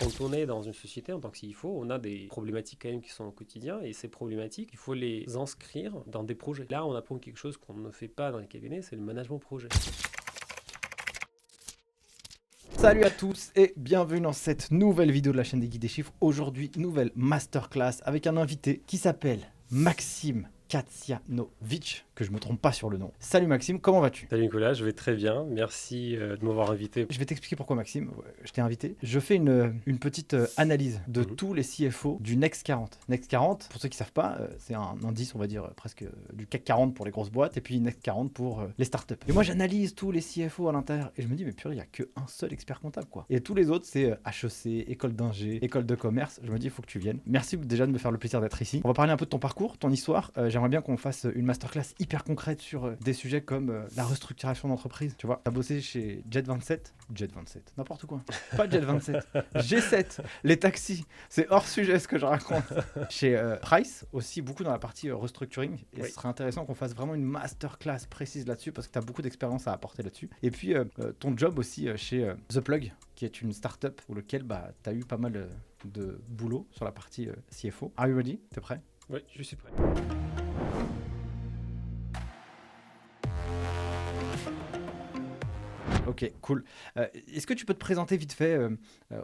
Quand on est dans une société en tant que CFO, on a des problématiques quand même qui sont au quotidien et ces problématiques, il faut les inscrire dans des projets. Là, on apprend quelque chose qu'on ne fait pas dans les cabinets, c'est le management projet. Salut à tous et bienvenue dans cette nouvelle vidéo de la chaîne des Guides des Chiffres. Aujourd'hui, nouvelle masterclass avec un invité qui s'appelle Maxime Katsianovic, que je me trompe pas sur le nom. Salut Maxime, comment vas-tu? Salut Nicolas, je vais très bien. Merci de m'avoir invité. Je vais t'expliquer pourquoi Maxime, je t'ai invité. Je fais une petite analyse de tous les CFO du Next 40. Next 40, pour ceux qui ne savent pas, c'est un indice, on va dire, presque du CAC 40 pour les grosses boîtes et puis Next 40 pour les startups. Et moi, j'analyse tous les CFO à l'intérieur et je me dis, mais purée, il n'y a qu'un seul expert comptable, quoi. Et tous les autres, c'est HEC, école d'ingé, école de commerce. Je me dis, il faut que tu viennes. Merci déjà de me faire le plaisir d'être ici. On va parler un peu de ton parcours, ton histoire. J'aimerais bien qu'on fasse une masterclass hyper concrète sur des sujets comme la restructuration d'entreprise. Tu vois, tu as bossé chez Jet 27, n'importe quoi. Pas Jet 27, G7, les taxis. C'est hors sujet ce que je raconte. Chez Price, aussi beaucoup dans la partie restructuring. Et Oui. ce serait intéressant qu'on fasse vraiment une masterclass précise là-dessus parce que tu as beaucoup d'expérience à apporter là-dessus. Et puis ton job aussi chez The Plug, qui est une startup pour lequel tu as eu pas mal de boulot sur la partie CFO. Are you ready? T'es prêt? Oui, je suis prêt. Ok, cool. Est-ce que tu peux te présenter vite fait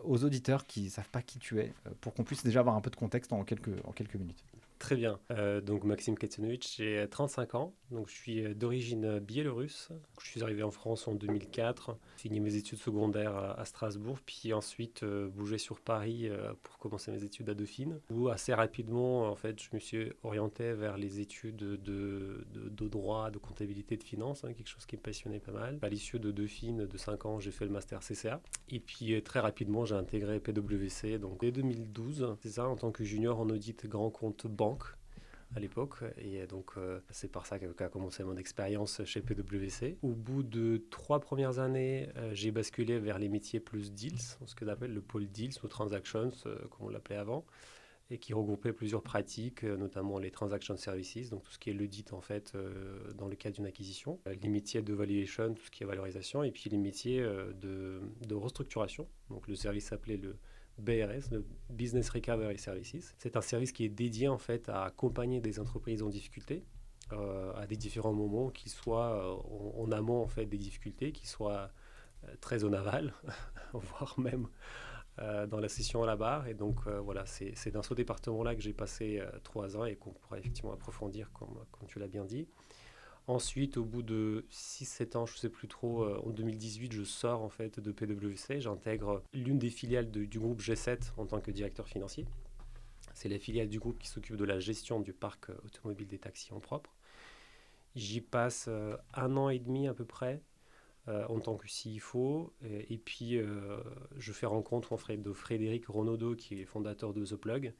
aux auditeurs qui ne savent pas qui tu es, pour qu'on puisse déjà avoir un peu de contexte en quelques minutes? Très bien. Donc Maxime Katsianovic, j'ai 35 ans. Donc je suis d'origine biélorusse. Je suis arrivé en France en 2004, fini mes études secondaires à Strasbourg, puis ensuite bougé sur Paris pour commencer mes études à Dauphine. Où assez rapidement, en fait, je me suis orienté vers les études de droit, de comptabilité, de finance, quelque chose qui me passionnait pas mal. À l'issue de Dauphine, de 5 ans, j'ai fait le master CCA. Et puis très rapidement, j'ai intégré PwC. Donc dès 2012, c'est ça, en tant que junior en audit grand compte banque à l'époque, et donc c'est par ça qu'a commencé mon expérience chez PwC. Au bout de 3 premières années, j'ai basculé vers les métiers plus deals, ce que j'appelle le pôle deals ou transactions, comme on l'appelait avant, et qui regroupait plusieurs pratiques, notamment les transaction services, donc tout ce qui est l'audit en fait dans le cadre d'une acquisition, les métiers de valuation, tout ce qui est valorisation, et puis les métiers de restructuration. Donc le service s'appelait le BRS, le Business Recovery Services. C'est un service qui est dédié en fait à accompagner des entreprises en difficulté à des différents moments, qu'ils soient en amont en fait des difficultés, qu'ils soient très en aval, voire même dans la session à la barre. Et donc voilà, c'est dans ce département-là que j'ai passé 3 ans et qu'on pourra effectivement approfondir comme tu l'as bien dit. Ensuite, au bout de 6-7 ans, je ne sais plus trop, en 2018, je sors en fait de PwC. J'intègre l'une des filiales du groupe G7 en tant que directeur financier. C'est la filiale du groupe qui s'occupe de la gestion du parc automobile des taxis en propre. J'y passe 1 an et demi à peu près en tant que CFO. Et puis, je fais rencontre en fait de Frédéric Renaudot, qui est fondateur de The Plug,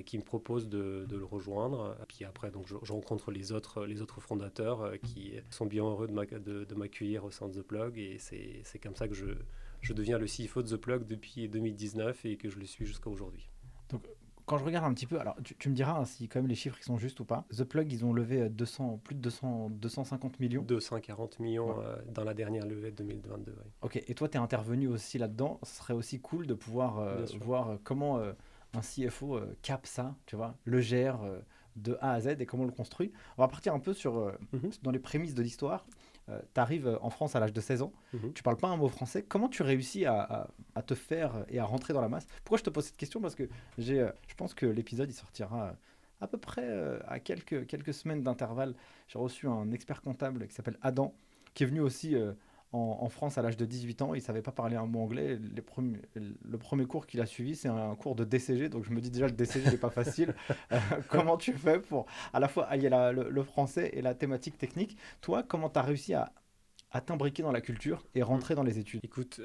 qui me propose de le rejoindre. Puis après, donc, je rencontre les autres fondateurs qui sont bien heureux de m'accueillir au sein de The Plug. Et c'est comme ça que je deviens le CFO de The Plug depuis 2019 et que je le suis jusqu'à aujourd'hui. Donc, quand je regarde un petit peu, alors tu me diras si quand même les chiffres ils sont justes ou pas. The Plug, ils ont levé plus de 250 millions. 240 millions Ouais. dans la dernière levée de 2022. Oui. Ok, et toi, tu es intervenu aussi là-dedans. Ce serait aussi cool de pouvoir Bien sûr. voir comment un CFO capte ça, tu vois, le gère de A à Z et comment on le construit. On va partir un peu dans les prémices de l'histoire. Tu arrives en France à l'âge de 16 ans, Mhm. tu parles pas un mot français. Comment tu réussis à te faire et à rentrer dans la masse? Pourquoi je te pose cette question? Parce que je pense que l'épisode il sortira à peu près à quelques semaines d'intervalle. J'ai reçu un expert comptable qui s'appelle Adam, qui est venu aussi en France à l'âge de 18 ans. Il ne savait pas parler un mot anglais. Le premier cours qu'il a suivi, c'est un cours de DCG. Donc je me dis déjà, le DCG n'est pas facile. Comment tu fais pour à la fois allier le français et la thématique technique? Toi, comment tu as réussi à t'imbriquer dans la culture et Mhm. rentrer dans les études? Écoute,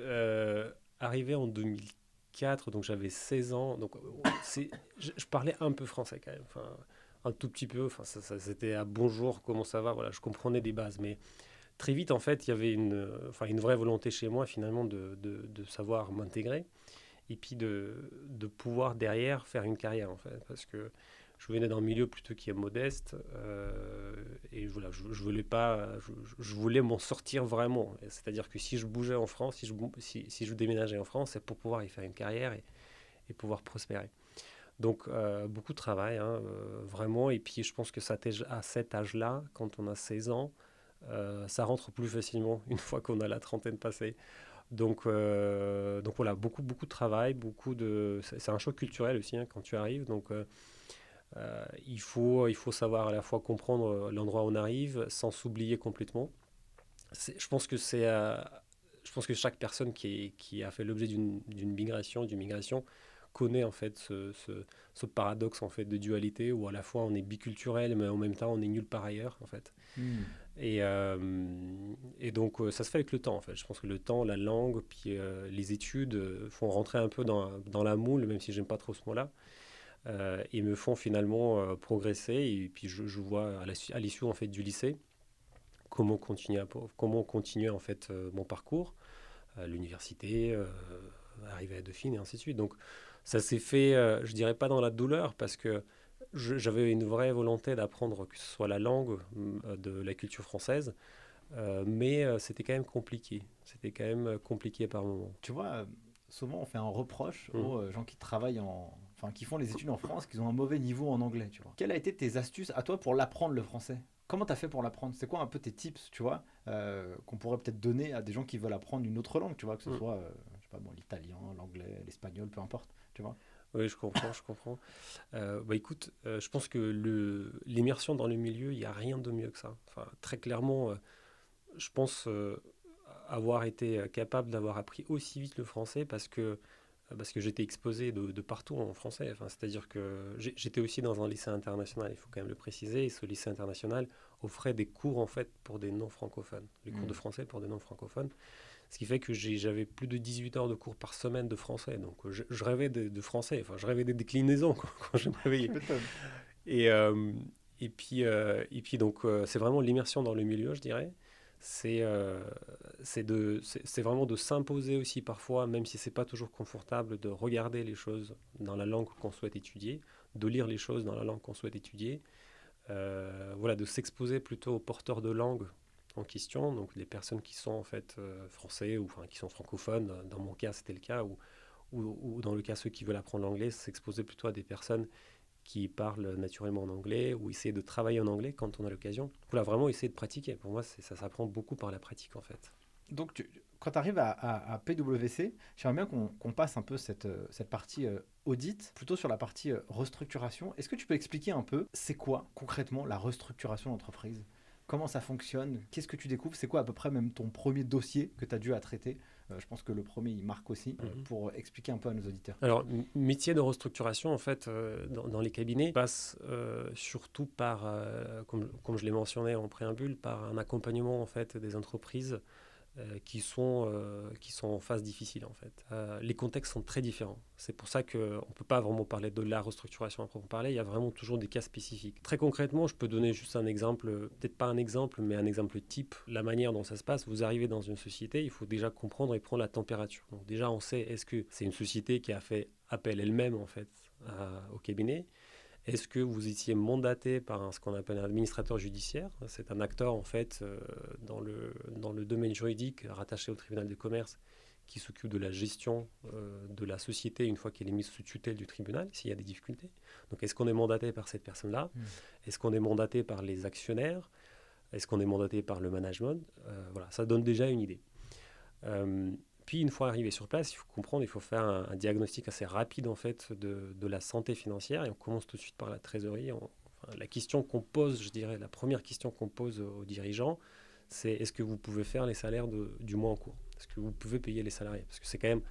arrivé en 2004, donc j'avais 16 ans, donc je parlais un peu français quand même, enfin, un tout petit peu, enfin, c'était à bonjour, comment ça va, voilà, je comprenais des bases, mais très vite, en fait, il y avait une vraie volonté chez moi, finalement, de savoir m'intégrer et puis de pouvoir derrière faire une carrière, en fait, parce que je venais d'un milieu plutôt qui est modeste et voilà, je voulais pas, je voulais m'en sortir vraiment. C'est-à-dire que si je bougeais en France, si je déménageais en France, c'est pour pouvoir y faire une carrière et pouvoir prospérer. Donc, beaucoup de travail, hein, vraiment. Et puis, je pense que à cet âge-là, quand on a 16 ans, ça rentre plus facilement une fois qu'on a la trentaine passée. Donc voilà, beaucoup, beaucoup de travail, c'est un choc culturel aussi, hein, quand tu arrives. Donc, il faut savoir à la fois comprendre l'endroit où on arrive sans s'oublier complètement. Je pense que je pense que chaque personne qui a fait l'objet d'une migration connaît en fait ce paradoxe en fait de dualité où à la fois on est biculturel mais en même temps on est nulle part ailleurs en fait. Hmm. Et, euh, et donc ça se fait avec le temps en fait. Je pense que le temps, la langue, puis les études font rentrer un peu dans la moule, même si j'aime pas trop ce mot-là, et me font finalement progresser. Et puis je vois à l'issue en fait du lycée comment continuer en fait mon parcours, l'université, arriver à Dauphine et ainsi de suite. Donc ça s'est fait, je dirais pas dans la douleur parce que j'avais une vraie volonté d'apprendre que ce soit la langue de la culture française, mais c'était quand même compliqué. C'était quand même compliqué par moments. Tu vois, souvent on fait un reproche Mhm. aux gens qui travaillent enfin, qui font les études en France, qu'ils ont un mauvais niveau en anglais, tu vois. Quelles a été tes astuces à toi pour l'apprendre le français? Comment t'as fait pour l'apprendre? C'est quoi un peu tes tips, tu vois, qu'on pourrait peut-être donner à des gens qui veulent apprendre une autre langue, tu vois, que ce Mhm. soit, je sais pas, bon, l'italien, l'anglais, l'espagnol, peu importe, tu vois. Oui, je comprends, je comprends. Bah écoute, je pense que l'immersion dans le milieu, il n'y a rien de mieux que ça. Enfin, très clairement, je pense avoir été capable d'avoir appris aussi vite le français parce que j'étais exposé de partout en français. Enfin, c'est-à-dire que j'étais aussi dans un lycée international, il faut quand même le préciser, et ce lycée international offrait des cours en fait pour des non-francophones, les cours de Hmm. français pour des non-francophones, ce qui fait que j'avais plus de 18 heures de cours par semaine de français, donc je rêvais de français, enfin je rêvais des déclinaisons quand je me Tu réveillais. m'étonnes. Et, et puis donc c'est vraiment l'immersion dans le milieu, je dirais. C'est vraiment de s'imposer aussi parfois, même si c'est pas toujours confortable, de regarder les choses dans la langue qu'on souhaite étudier, de lire les choses dans la langue qu'on souhaite étudier, voilà, de s'exposer plutôt aux porteurs de langue en question, donc les personnes qui sont en fait français ou enfin, qui sont francophones. Dans mon cas, c'était le cas, ou dans le cas ceux qui veulent apprendre l'anglais, s'exposer plutôt à des personnes qui parlent naturellement en anglais ou essayer de travailler en anglais quand on a l'occasion. Voilà, vraiment essayer de pratiquer. Pour moi, ça s'apprend beaucoup par la pratique en fait. Donc, quand tu arrives à PwC, j'aimerais bien qu'on passe un peu cette partie audit, plutôt sur la partie restructuration. Est-ce que tu peux expliquer un peu, c'est quoi concrètement la restructuration d'entreprise? Comment ça fonctionne? Qu'est-ce que tu découvres? C'est quoi à peu près même ton premier dossier que tu as dû à traiter? Je pense que le premier, il marque aussi, Mhm. pour expliquer un peu à nos auditeurs. Alors, métier de restructuration, en fait, dans les cabinets, passe surtout par, comme je l'ai mentionné en préambule, par un accompagnement en fait des entreprises qui sont en phase difficile en fait. Les contextes sont très différents. C'est pour ça qu'on ne peut pas vraiment parler de la restructuration à proprement parler. Il y a vraiment toujours des cas spécifiques. Très concrètement, je peux donner juste un exemple, peut-être pas un exemple, mais un exemple type. La manière dont ça se passe, vous arrivez dans une société, il faut déjà comprendre et prendre la température. Donc déjà, on sait, est-ce que c'est une société qui a fait appel elle-même en fait au cabinet? Est-ce que vous étiez mandaté par ce qu'on appelle un administrateur judiciaire? C'est un acteur en fait dans le domaine juridique rattaché au tribunal de commerce qui s'occupe de la gestion de la société une fois qu'elle est mise sous tutelle du tribunal, s'il y a des difficultés. Donc est-ce qu'on est mandaté par cette personne-là? Hmm. Est-ce qu'on est mandaté par les actionnaires? Est-ce qu'on est mandaté par le management? Voilà, ça donne déjà une idée. Euh, Puis une fois arrivé sur place, il faut comprendre, il faut faire un diagnostic assez rapide en fait de la santé financière et on commence tout de suite par la trésorerie. Enfin, la question qu'on pose, je dirais, la première question qu'on pose aux dirigeants, c'est est-ce que vous pouvez faire les salaires du mois en cours? Est-ce que vous pouvez payer les salariés? Parce que c'est quand même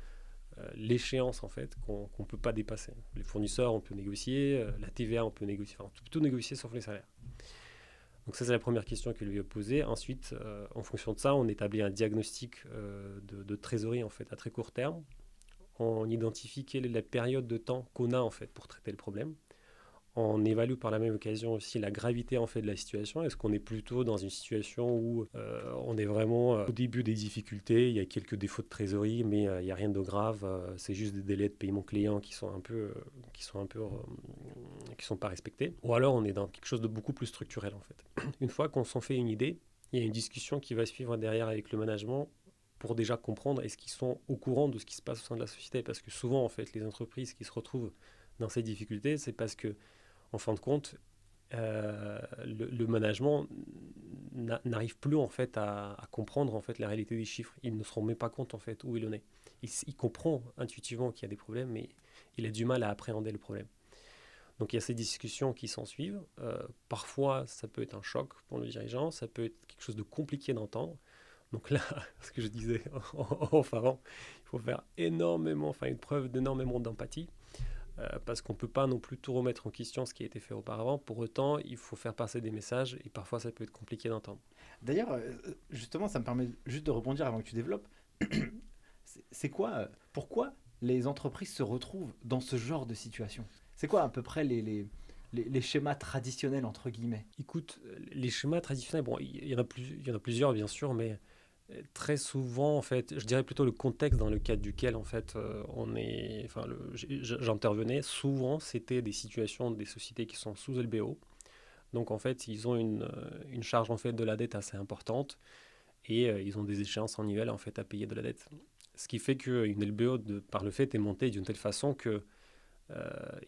l'échéance en fait qu'on ne peut pas dépasser. Les fournisseurs, on peut négocier, la TVA, on peut négocier, enfin, on peut tout négocier sauf les salaires. Donc ça, c'est la première question que lui a posée. Ensuite, en fonction de ça, on établit un diagnostic de trésorerie en fait à très court terme. On identifie quelle est la période de temps qu'on a en fait pour traiter le problème. On évalue par la même occasion aussi la gravité en fait de la situation. Est-ce qu'on est plutôt dans une situation où on est vraiment au début des difficultés, il y a quelques défauts de trésorerie, mais il n'y a rien de grave. C'est juste des délais de paiement client qui sont pas respectés. Ou alors on est dans quelque chose de beaucoup plus structurel en fait. Une fois qu'on s'en fait une idée, il y a une discussion qui va suivre derrière avec le management pour déjà comprendre est-ce qu'ils sont au courant de ce qui se passe au sein de la société. Parce que souvent, en fait, les entreprises qui se retrouvent dans ces difficultés, c'est parce que, en fin de compte, le management n'arrive plus en fait à comprendre en fait la réalité des chiffres. Il ne se rend même pas compte en fait où il en est. Il comprend intuitivement qu'il y a des problèmes, mais il a du mal à appréhender le problème. Donc il y a ces discussions qui s'en suivent. Parfois, ça peut être un choc pour le dirigeant, ça peut être quelque chose de compliqué d'entendre. Donc là, ce que je disais en avant, il faut faire énormément, enfin une preuve d'énormément d'empathie, parce qu'on ne peut pas non plus tout remettre en question ce qui a été fait auparavant. Pour autant, il faut faire passer des messages et parfois ça peut être compliqué d'entendre. D'ailleurs, justement, ça me permet juste de rebondir avant que tu développes. C'est quoi, pourquoi les entreprises se retrouvent dans ce genre de situation? C'est quoi à peu près les schémas traditionnels, entre guillemets? Écoute, les schémas traditionnels, bon, il y en a plusieurs bien sûr, mais très souvent, en fait, je dirais plutôt le contexte dans le cadre duquel, en fait, j'intervenais. Souvent, c'était des situations des sociétés qui sont sous LBO. Donc, en fait, ils ont une charge en fait de la dette assez importante et ils ont des échéances annuelles en fait à payer de la dette. Ce qui fait qu'une LBO, par le fait, est montée d'une telle façon que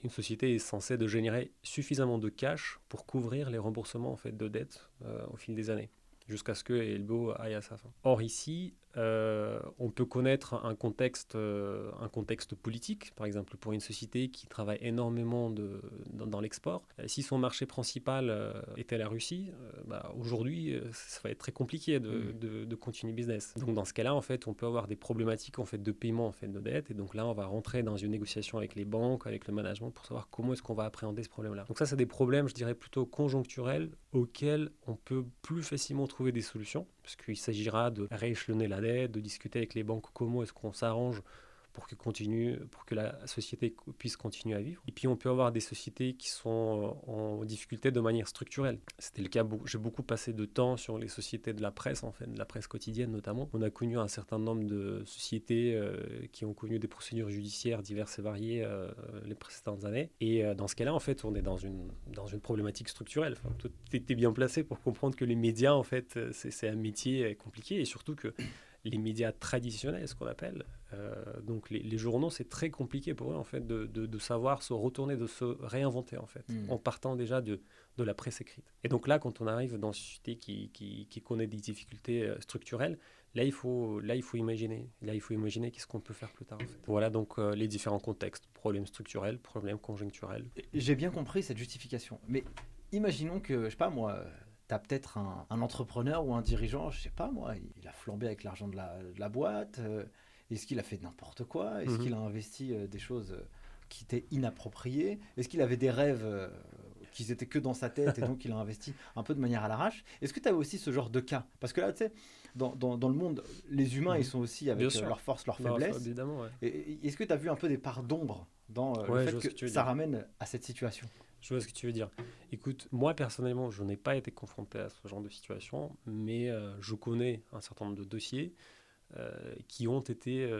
une société est censée de générer suffisamment de cash pour couvrir les remboursements en fait de dettes au fil des années, jusqu'à ce que LBO aille à sa fin. Or ici, on peut connaître un contexte politique, par exemple pour une société qui travaille énormément dans l'export. Si son marché principal était la Russie, aujourd'hui, ça va être très compliqué de continuer business. Donc dans ce cas-là, en fait, on peut avoir des problématiques en fait, de paiement en fait, de dette. Et donc là, on va rentrer dans une négociation avec les banques, avec le management, pour savoir comment est-ce qu'on va appréhender ce problème-là. Donc ça, c'est des problèmes, je dirais, plutôt conjoncturels auxquels on peut plus facilement trouver des solutions, parce qu'il s'agira de rééchelonner la dette, de discuter avec les banques comment est-ce qu'on s'arrange pour que la société puisse continuer à vivre. Et puis on peut avoir des sociétés qui sont en difficulté de manière structurelle. C'était le cas, j'ai beaucoup passé de temps sur les sociétés de la presse, en fait, de la presse quotidienne notamment. On a connu un certain nombre de sociétés qui ont connu des procédures judiciaires diverses et variées les précédentes années. Et dans ce cas-là, en fait, on est dans une problématique structurelle. Enfin, tu étais bien placé pour comprendre que les médias, en fait, c'est un métier compliqué et surtout que les médias traditionnels, ce qu'on appelle, donc les journaux, c'est très compliqué pour eux en fait de savoir se retourner, de se réinventer en fait, en partant déjà de la presse écrite. Et donc là, quand on arrive dans une société qui connaît des difficultés structurelles, là il faut imaginer, qu'est-ce qu'on peut faire plus tard en fait. Voilà donc les différents contextes, problèmes structurels, problèmes conjoncturels. J'ai bien compris cette justification, mais imaginons que, je sais pas moi, t'as peut-être un entrepreneur ou un dirigeant, je sais pas moi, il a flambé avec l'argent de la boîte. Est-ce qu'il a fait n'importe quoi? Est-ce qu'il a investi des choses qui étaient inappropriées? Est-ce qu'il avait des rêves qui étaient que dans sa tête et donc il a investi un peu de manière à l'arrache? Est-ce que tu as aussi ce genre de cas? Parce que là, tu sais, dans le monde, les humains, ils sont aussi avec leurs forces, leurs faiblesses. Évidemment, ouais. Et est-ce que tu as vu un peu des parts d'ombre dans le fait que ça ramène à cette situation? Je vois ce que tu veux dire. Écoute, moi personnellement, je n'ai pas été confronté à ce genre de situation, mais je connais un certain nombre de dossiers qui ont été,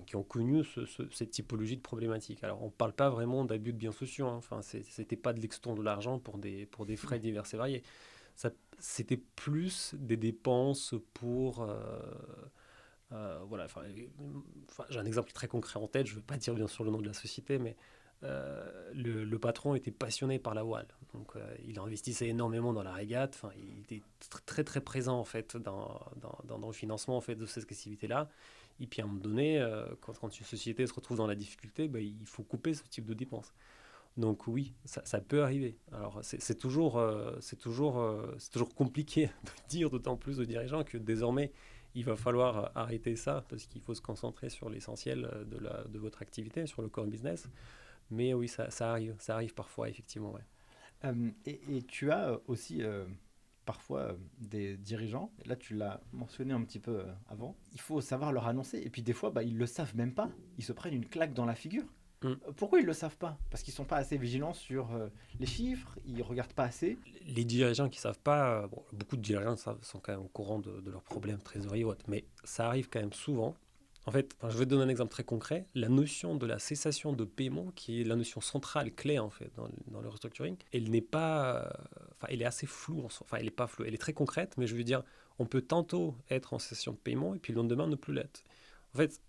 qui ont connu cette typologie de problématique. Alors, on ne parle pas vraiment d'abus de biens sociaux. Hein. Enfin, c'était pas de l'exton de l'argent pour des frais divers et variés. C'était plus des dépenses pour j'ai un exemple très concret en tête. Je ne veux pas dire bien sûr le nom de la société, mais le patron était passionné par la voile, donc il investissait énormément dans la régate. Enfin, il était très très présent en fait dans le financement en fait de cette activité-là. Et puis à un moment donné, quand une société se retrouve dans la difficulté, il faut couper ce type de dépenses. Donc oui, ça peut arriver. Alors c'est toujours compliqué de dire, d'autant plus aux dirigeants que désormais il va falloir arrêter ça parce qu'il faut se concentrer sur l'essentiel de votre activité, sur le core business. Mais oui, ça arrive parfois, effectivement. Ouais. Et tu as aussi parfois des dirigeants, là tu l'as mentionné un petit peu avant, il faut savoir leur annoncer, et puis des fois ils ne le savent même pas, ils se prennent une claque dans la figure. Pourquoi ils ne le savent pas? Parce qu'ils ne sont pas assez vigilants sur les chiffres, ils ne regardent pas assez. Les dirigeants qui ne savent pas, beaucoup de dirigeants sont quand même au courant de leurs problèmes de trésorerie, mais ça arrive quand même souvent. En fait, je vais te donner un exemple très concret. La notion de la cessation de paiement, qui est la notion centrale, clé en fait dans le restructuring, elle n'est pas, elle est assez floue. Enfin, elle n'est pas floue. Elle est très concrète, mais je veux dire, on peut tantôt être en cessation de paiement et puis le lendemain ne plus l'être. En fait,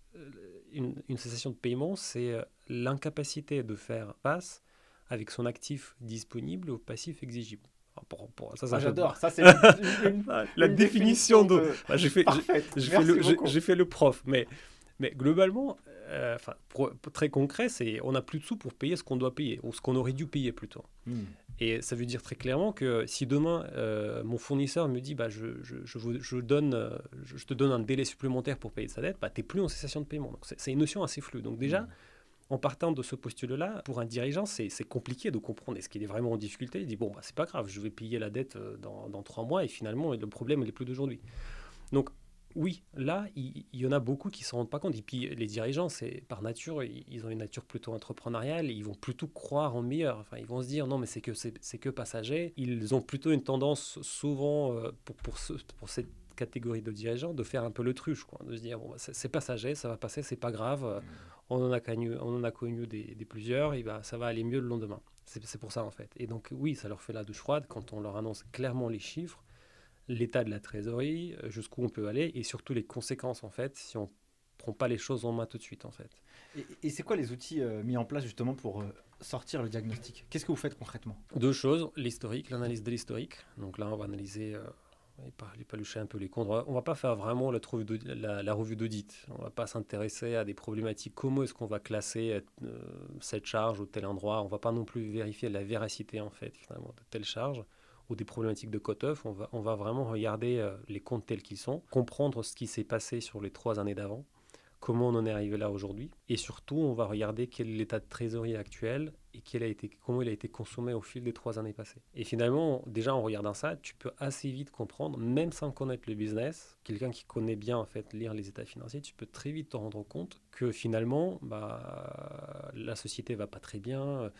une cessation de paiement, c'est l'incapacité de faire face avec son actif disponible au passif exigible. Alors, ça, c'est Ah, un peu j'adore. Ça, c'est la une définition définition de. Bah, parfaite. J'ai Merci beaucoup. fait le prof, mais globalement, pour très concret, on n'a plus de sous pour payer ce qu'on doit payer, ou ce qu'on aurait dû payer plutôt. Et ça veut dire très clairement que si demain, mon fournisseur me dit je te donne un délai supplémentaire pour payer sa dette, bah, tu n'es plus en cessation de paiement. Donc c'est une notion assez floue. Donc déjà, en partant de ce postulat-là, pour un dirigeant, c'est compliqué de comprendre. Est-ce qu'il est vraiment en difficulté? Il dit, bon, bah, c'est pas grave, je vais payer la dette dans 3 mois et finalement, le problème n'est plus d'aujourd'hui. Donc, oui, là, il y en a beaucoup qui ne s'en rendent pas compte. Et puis, les dirigeants, par nature, ils ont une nature plutôt entrepreneuriale. Ils vont plutôt croire en meilleur. Enfin, ils vont se dire, non, mais c'est que passager. Ils ont plutôt une tendance, souvent, pour cette catégorie de dirigeants, de faire un peu l'autruche, quoi, de se dire, bon, bah, c'est passager, ça va passer, c'est pas grave. On en a connu des plusieurs, et bah, ça va aller mieux le lendemain. C'est pour ça, en fait. Et donc, oui, ça leur fait la douche froide quand on leur annonce clairement les chiffres, l'état de la trésorerie, jusqu'où on peut aller, et surtout les conséquences, en fait, si on ne prend pas les choses en main tout de suite, en fait. Et c'est quoi les outils mis en place justement pour sortir le diagnostic? Qu'est-ce que vous faites concrètement? 2 choses, l'historique, l'analyse de l'historique. Donc là, on va analyser et palucher un peu les comptes. On va pas faire vraiment la revue d'audit. On va pas s'intéresser à des problématiques. Comment est-ce qu'on va classer cette charge ou tel endroit? On va pas non plus vérifier la véracité, en fait, finalement, de telle charge ou des problématiques de cut-off. On va vraiment regarder les comptes tels qu'ils sont, comprendre ce qui s'est passé sur les 3 années d'avant, comment on en est arrivé là aujourd'hui, et surtout on va regarder quel est l'état de trésorerie actuel et comment il a été consommé au fil des 3 années passées. Et finalement, déjà en regardant ça, tu peux assez vite comprendre, même sans connaître le business, quelqu'un qui connaît bien en fait lire les états financiers, tu peux très vite te rendre compte que finalement la société va pas très bien.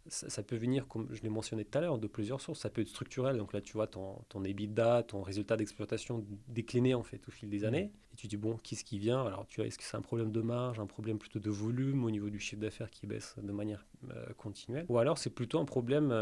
Ça peut venir, comme je l'ai mentionné tout à l'heure, de plusieurs sources. Ça peut être structurel, donc là tu vois ton EBITDA, ton résultat d'exploitation décliné en fait au fil des années, et tu dis bon, qu'est-ce qui vient? Alors tu vois, est-ce que c'est un problème de marge, un problème plutôt de volume au niveau du chiffre d'affaires qui baisse de manière continuelle, ou alors c'est plutôt un problème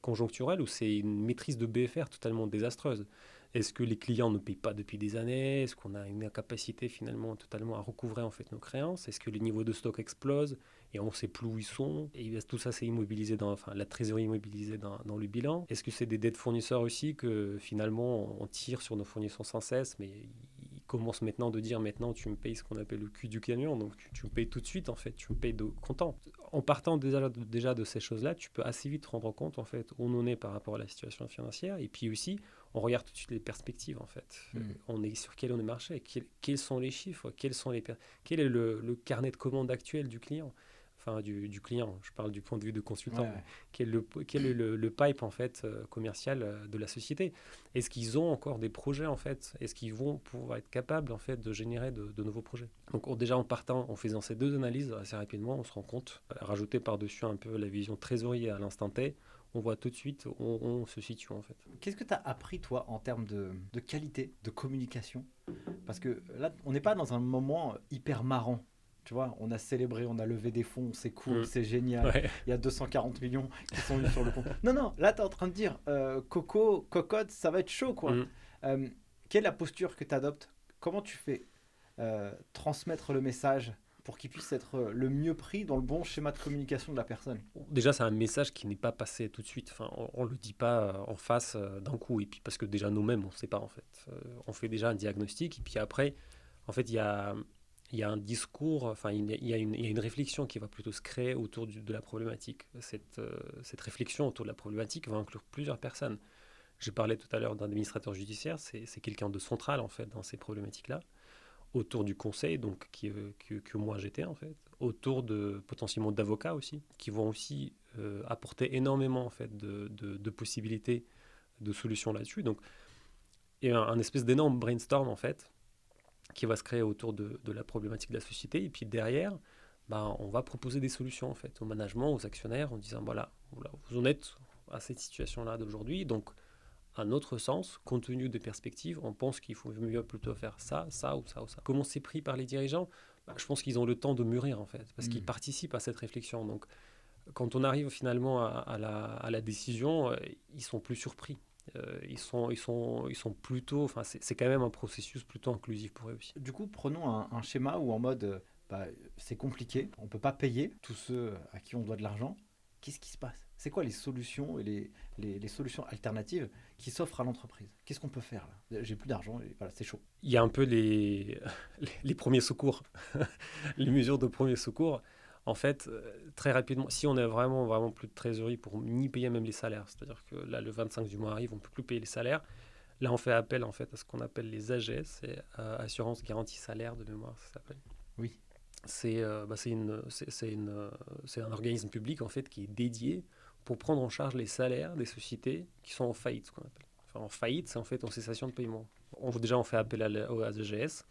conjoncturel où c'est une maîtrise de BFR totalement désastreuse. Est-ce que les clients ne payent pas depuis des années? Est-ce qu'on a une incapacité finalement totalement à recouvrer en fait nos créances? Est-ce que les niveaux de stock explosent et on ne sait plus où ils sont? Et tout ça c'est immobilisé la trésorerie immobilisée dans le bilan. Est-ce que c'est des dettes fournisseurs aussi que finalement on tire sur nos fournisseurs sans cesse, mais ils commencent maintenant de dire maintenant tu me payes ce qu'on appelle le cul du camion, donc tu me payes tout de suite en fait, tu me payes de comptant. En partant déjà de ces choses-là, tu peux assez vite te rendre compte en fait où on en est par rapport à la situation financière, et puis aussi on regarde tout de suite les perspectives en fait. On est sur quel on est marché, quels sont les chiffres, quel est le carnet de commandes actuel du client, enfin du client, je parle du point de vue de consultant. Ouais. Quel est le pipe en fait commercial de la société? Est-ce qu'ils ont encore des projets en fait? Est-ce qu'ils vont pouvoir être capables en fait de générer de nouveaux projets? Donc déjà en partant, en faisant ces 2 analyses assez rapidement, on se rend compte, rajouter par-dessus un peu la vision trésorerie à l'instant T, on voit tout de suite où on se situe en fait. Qu'est-ce que tu as appris toi en termes de qualité, de communication? Parce que là, on n'est pas dans un moment hyper marrant. Tu vois, on a célébré, on a levé des fonds, c'est cool, c'est génial. Ouais. Il y a 240 millions qui sont mis sur le compte. Non, là, tu es en train de dire, cocotte, ça va être chaud, quoi. Quelle est la posture que tu adoptes? Comment tu fais transmettre le message pour qu'il puisse être le mieux pris dans le bon schéma de communication de la personne? Déjà, c'est un message qui n'est pas passé tout de suite. Enfin, on ne le dit pas en face d'un coup. Et puis parce que déjà nous-mêmes, on ne sait pas en fait. On fait déjà un diagnostic. Et puis après, en fait, il y a un discours, enfin, il y a une réflexion qui va plutôt se créer autour de la problématique. Cette réflexion autour de la problématique va inclure plusieurs personnes. J'ai parlé tout à l'heure d'un administrateur judiciaire. C'est quelqu'un de central en fait dans ces problématiques-là, autour du conseil, donc que moi j'étais en fait, autour de potentiellement d'avocats aussi, qui vont aussi apporter énormément en fait de possibilités, de solutions là-dessus. Donc il y a un espèce d'énorme brainstorm en fait qui va se créer autour de la problématique de la société, et puis derrière, on va proposer des solutions en fait au management, aux actionnaires, en disant voilà, vous en êtes à cette situation-là d'aujourd'hui, donc à notre sens, compte tenu des perspectives, on pense qu'il faut mieux plutôt faire ça, ça ou ça ou ça. Comment c'est pris par les dirigeants? Je pense qu'ils ont le temps de mûrir en fait, parce qu'ils participent à cette réflexion. Donc quand on arrive finalement à la décision, ils sont plus surpris. Ils sont plutôt, enfin, c'est quand même un processus plutôt inclusif pour eux aussi. Du coup, prenons un schéma où en mode, bah, c'est compliqué, on ne peut pas payer tous ceux à qui on doit de l'argent. Qu'est-ce qui se passe? C'est quoi les solutions et les solutions alternatives qui s'offrent à l'entreprise? Qu'est-ce qu'on peut faire là? J'ai plus d'argent et voilà, c'est chaud. Il y a un peu les premiers secours, les mesures de premiers secours. En fait, très rapidement, si on n'a vraiment plus de trésorerie pour ni payer même les salaires, c'est-à-dire que là, le 25 du mois arrive, on ne peut plus payer les salaires. Là, on fait appel en fait à ce qu'on appelle les AGS, c'est Assurance Garantie Salaire de mémoire, ça s'appelle. Oui. C'est un organisme public en fait qui est dédié pour prendre en charge les salaires des sociétés qui sont en faillite, ce qu'on appelle. Enfin, en faillite, c'est en fait en cessation de paiement. Déjà, on fait appel aux AGS.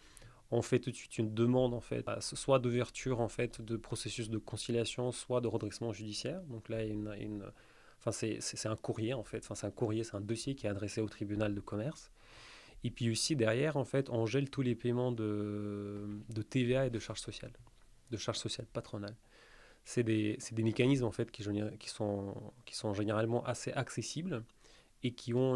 On fait tout de suite une demande en fait, soit d'ouverture en fait de processus de conciliation, soit de redressement judiciaire. Donc là, il y a enfin, c'est un courrier en fait. Enfin, c'est un courrier, c'est un dossier qui est adressé au tribunal de commerce. Et puis aussi derrière, en fait, on gèle tous les paiements de TVA et de charges sociales patronales. C'est des mécanismes en fait qui sont généralement assez accessibles et qui ont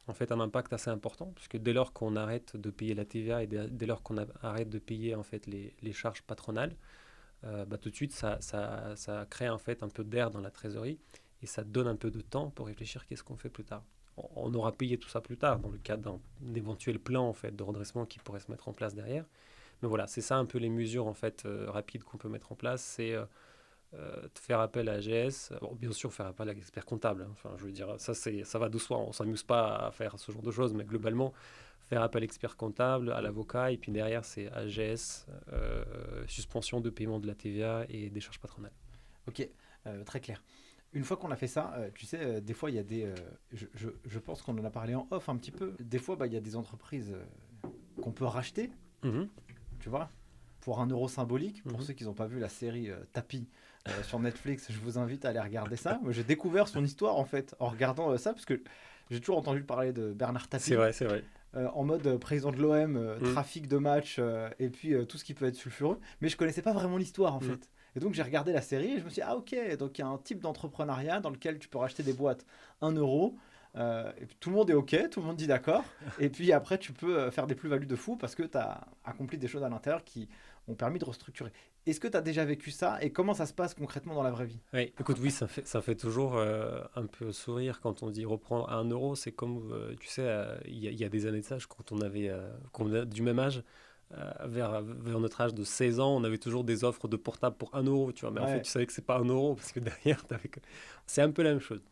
en fait un impact assez important, puisque dès lors qu'on arrête de payer la TVA et dès lors qu'on arrête de payer en fait les charges patronales, tout de suite ça crée en fait un peu d'air dans la trésorerie et ça donne un peu de temps pour réfléchir qu'est-ce qu'on fait plus tard. On aura payé tout ça plus tard dans le cadre d'un éventuel plan en fait de redressement qui pourrait se mettre en place derrière. Mais voilà, c'est ça un peu les mesures en fait rapides qu'on peut mettre en place. C'est de faire appel à AGS, bon, bien sûr faire appel à l'expert comptable. Hein. Enfin, je veux dire, ça va de soi. On s'amuse pas à faire ce genre de choses, mais globalement, faire appel à l'expert comptable, à l'avocat, et puis derrière c'est AGS, suspension de paiement de la TVA et des charges patronales. Ok, très clair. Une fois qu'on a fait ça, tu sais, des fois, il y a des... je pense qu'on en a parlé en off un petit peu. Des fois, bah, il y a des entreprises qu'on peut racheter, Mhm, tu vois, pour 1 euro symbolique. Pour mhm. ceux qui n'ont pas vu la série Tapis sur Netflix, je vous invite à aller regarder ça. Moi, j'ai découvert son histoire, en fait, en regardant ça, parce que j'ai toujours entendu parler de Bernard Tapie, C'est vrai. en mode président de l'OM, Mhm, trafic de match, et puis tout ce qui peut être sulfureux. Mais je connaissais pas vraiment l'histoire, en mhm. fait. Et donc j'ai regardé la série et je me suis dit, ah ok, donc il y a un type d'entrepreneuriat dans lequel tu peux racheter des boîtes 1 euro. Et puis tout le monde est ok, tout le monde dit d'accord. Et puis après, tu peux faire des plus-values de fou parce que tu as accompli des choses à l'intérieur qui ont permis de restructurer. Est-ce que tu as déjà vécu ça et comment ça se passe concrètement dans la vraie vie? Oui, écoute, oui, ça fait toujours un peu sourire quand on dit reprendre 1 euro. C'est comme, tu sais, il y a des années de ça, quand qu'on a du même âge, vers notre âge de 16 ans, on avait toujours des offres de portable pour 1 euro, tu vois. Mais en fait, Ouais, tu savais que c'est pas 1 euro parce que derrière, c'est un peu la même chose.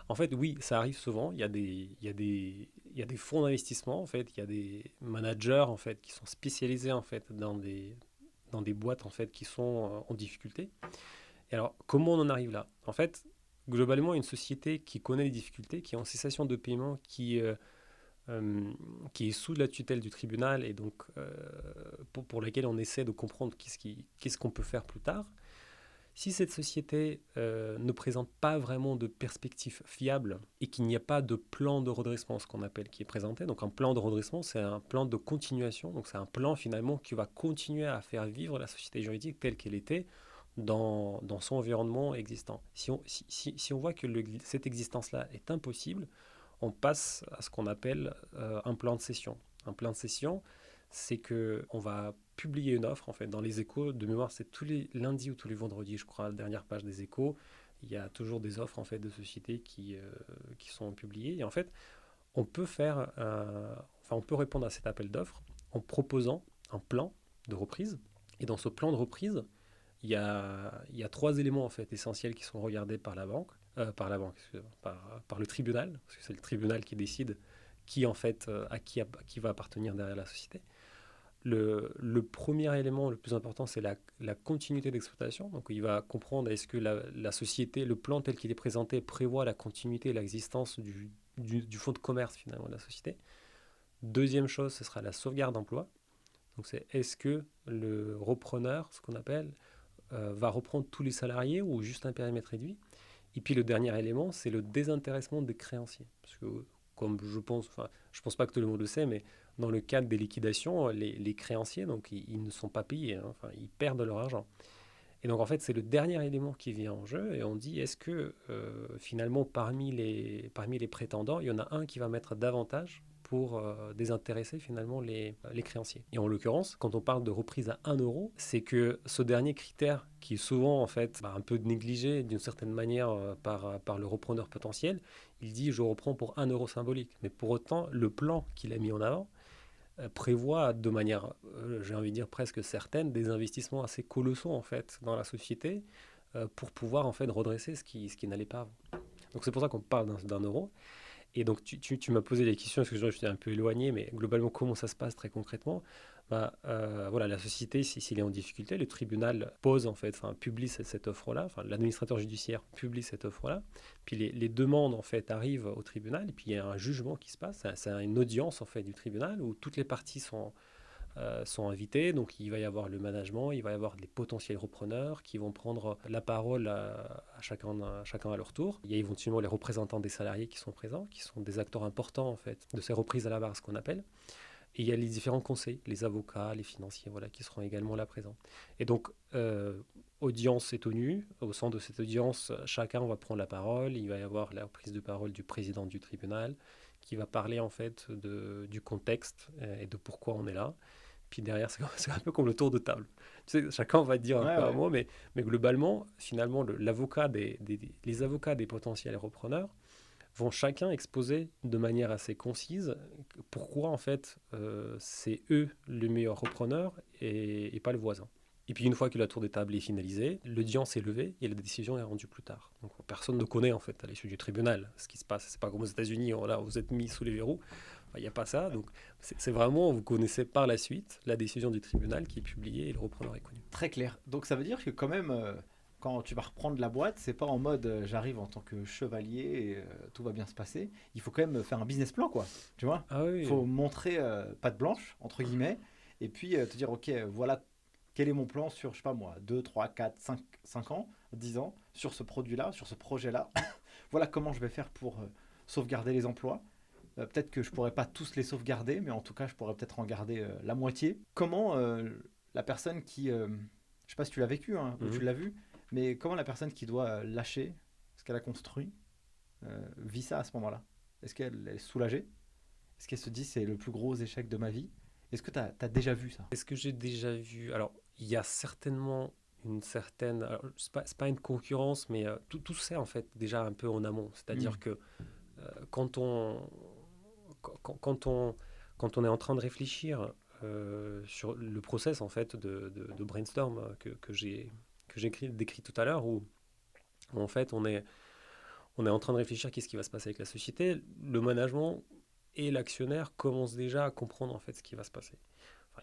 En fait, oui, ça arrive souvent. Il y a des fonds d'investissement, en fait. Il y a des managers, en fait, qui sont spécialisés, en fait, dans des boîtes, en fait, qui sont en difficulté. Et alors, comment on en arrive là? En fait, globalement, une société qui connaît les difficultés, qui est en cessation de paiement, qui est sous la tutelle du tribunal et donc pour laquelle on essaie de comprendre qu'est-ce qu'on peut faire plus tard. Si cette société ne présente pas vraiment de perspective fiable et qu'il n'y a pas de plan de redressement, ce qu'on appelle, qui est présenté, donc un plan de redressement, c'est un plan de continuation, donc c'est un plan finalement qui va continuer à faire vivre la société juridique telle qu'elle était dans son environnement existant. Si on voit que cette existence-là est impossible, on passe à ce qu'on appelle un plan de cession. Un plan de cession, c'est que on va publier une offre en fait dans les Échos. De mémoire, c'est tous les lundis ou tous les vendredis, je crois, la dernière page des Échos. Il y a toujours des offres en fait de sociétés qui sont publiées. Et en fait, on peut on peut répondre à cet appel d'offres en proposant un plan de reprise. Et dans ce plan de reprise, il y a trois éléments en fait essentiels qui sont regardés par la banque, par le tribunal, parce que c'est le tribunal qui décide qui en fait à qui va appartenir derrière la société. Le premier élément le plus important, c'est la continuité d'exploitation. Donc il va comprendre est-ce que la société, le plan tel qu'il est présenté, prévoit la continuité et l'existence du fonds de commerce finalement de la société. Deuxième chose, ce sera la sauvegarde d'emploi. Donc c'est est-ce que le repreneur, ce qu'on appelle, va reprendre tous les salariés ou juste un périmètre réduit. Et puis le dernier élément, c'est le désintéressement des créanciers. Parce que comme je pense pas que tout le monde le sait, mais dans le cadre des liquidations, les créanciers, donc ils ne sont pas payés, hein, enfin ils perdent leur argent. Et donc en fait, c'est le dernier élément qui vient en jeu et on dit est-ce que finalement parmi les prétendants, il y en a un qui va mettre davantage pour désintéresser finalement les créanciers. Et en l'occurrence, quand on parle de reprise à 1 euro, c'est que ce dernier critère qui est souvent en fait un peu négligé d'une certaine manière par le repreneur potentiel, il dit je reprends pour 1 euro symbolique. Mais pour autant, le plan qu'il a mis en avant, prévoit de manière, j'ai envie de dire presque certaine, des investissements assez colossaux en fait dans la société pour pouvoir en fait redresser ce qui n'allait pas avant. Donc c'est pour ça qu'on parle d'un euro. Et donc tu m'as posé des questions, parce que je suis un peu éloigné, mais globalement comment ça se passe très concrètement. Voilà, la société, s'il est en difficulté, le tribunal pose en fait, publie cette offre-là, l'administrateur judiciaire publie cette offre-là, puis les demandes en fait arrivent au tribunal, et puis il y a un jugement qui se passe, c'est une audience en fait du tribunal où toutes les parties sont invitées, donc il va y avoir le management, il va y avoir les potentiels repreneurs qui vont prendre la parole chacun à leur tour. Il y a éventuellement les représentants des salariés qui sont présents, qui sont des acteurs importants en fait de ces reprises à la barre, ce qu'on appelle. Et il y a les différents conseils, les avocats, les financiers, voilà, qui seront également là présents. Et donc, audience est tenue. Au centre de cette audience, chacun va prendre la parole. Il va y avoir la prise de parole du président du tribunal qui va parler en fait du contexte et de pourquoi on est là. Puis derrière, c'est un peu comme le tour de table. Tu sais, chacun va dire un Ouais, peu un ouais. mot, mais globalement, finalement, l'avocat les avocats des potentiels repreneurs vont chacun exposer de manière assez concise pourquoi en fait c'est eux le meilleur repreneur et pas le voisin. Et puis une fois que la tour des tables est finalisée, l'audience est levée et la décision est rendue plus tard. Donc personne ne connaît en fait à l'issue du tribunal ce qui se passe. C'est pas comme aux États-Unis, là vous êtes mis sous les verrous. Il n'y a pas ça. Donc c'est vraiment, vous connaissez par la suite la décision du tribunal qui est publiée et le repreneur est connu. Très clair. Donc ça veut dire que quand même, quand tu vas reprendre la boîte, c'est pas en mode j'arrive en tant que chevalier et tout va bien se passer. Il faut quand même faire un business plan, quoi. Tu vois? Ah Il oui, faut montrer patte blanche, entre guillemets, et puis te dire, ok, voilà quel est mon plan sur, je sais pas moi, 2 3 4 5 ans, 10 ans, sur ce produit-là, sur ce projet-là. Voilà comment je vais faire pour sauvegarder les emplois. Peut-être que je pourrais pas tous les sauvegarder, mais en tout cas, je pourrais peut-être en garder la moitié. Comment la personne qui, je sais pas si tu l'as vécu hein, ou tu mhm. l'as vu, mais comment la personne qui doit lâcher ce qu'elle a construit vit ça à ce moment-là? Est-ce qu'elle est soulagée? Est-ce qu'elle se dit c'est le plus gros échec de ma vie? Est-ce que tu as déjà vu ça? Est-ce que j'ai déjà vu? Alors, il y a certainement une certaine. Alors, c'est pas une concurrence, mais tout se fait en fait déjà un peu en amont. Hmm. C'est-à-dire que quand on, quand, quand on, quand on est en train de réfléchir sur le process en fait de brainstorm que j'ai décrit tout à l'heure, où en fait on est en train de réfléchir qu'est-ce qui va se passer avec la société, le management et l'actionnaire commencent déjà à comprendre en fait ce qui va se passer.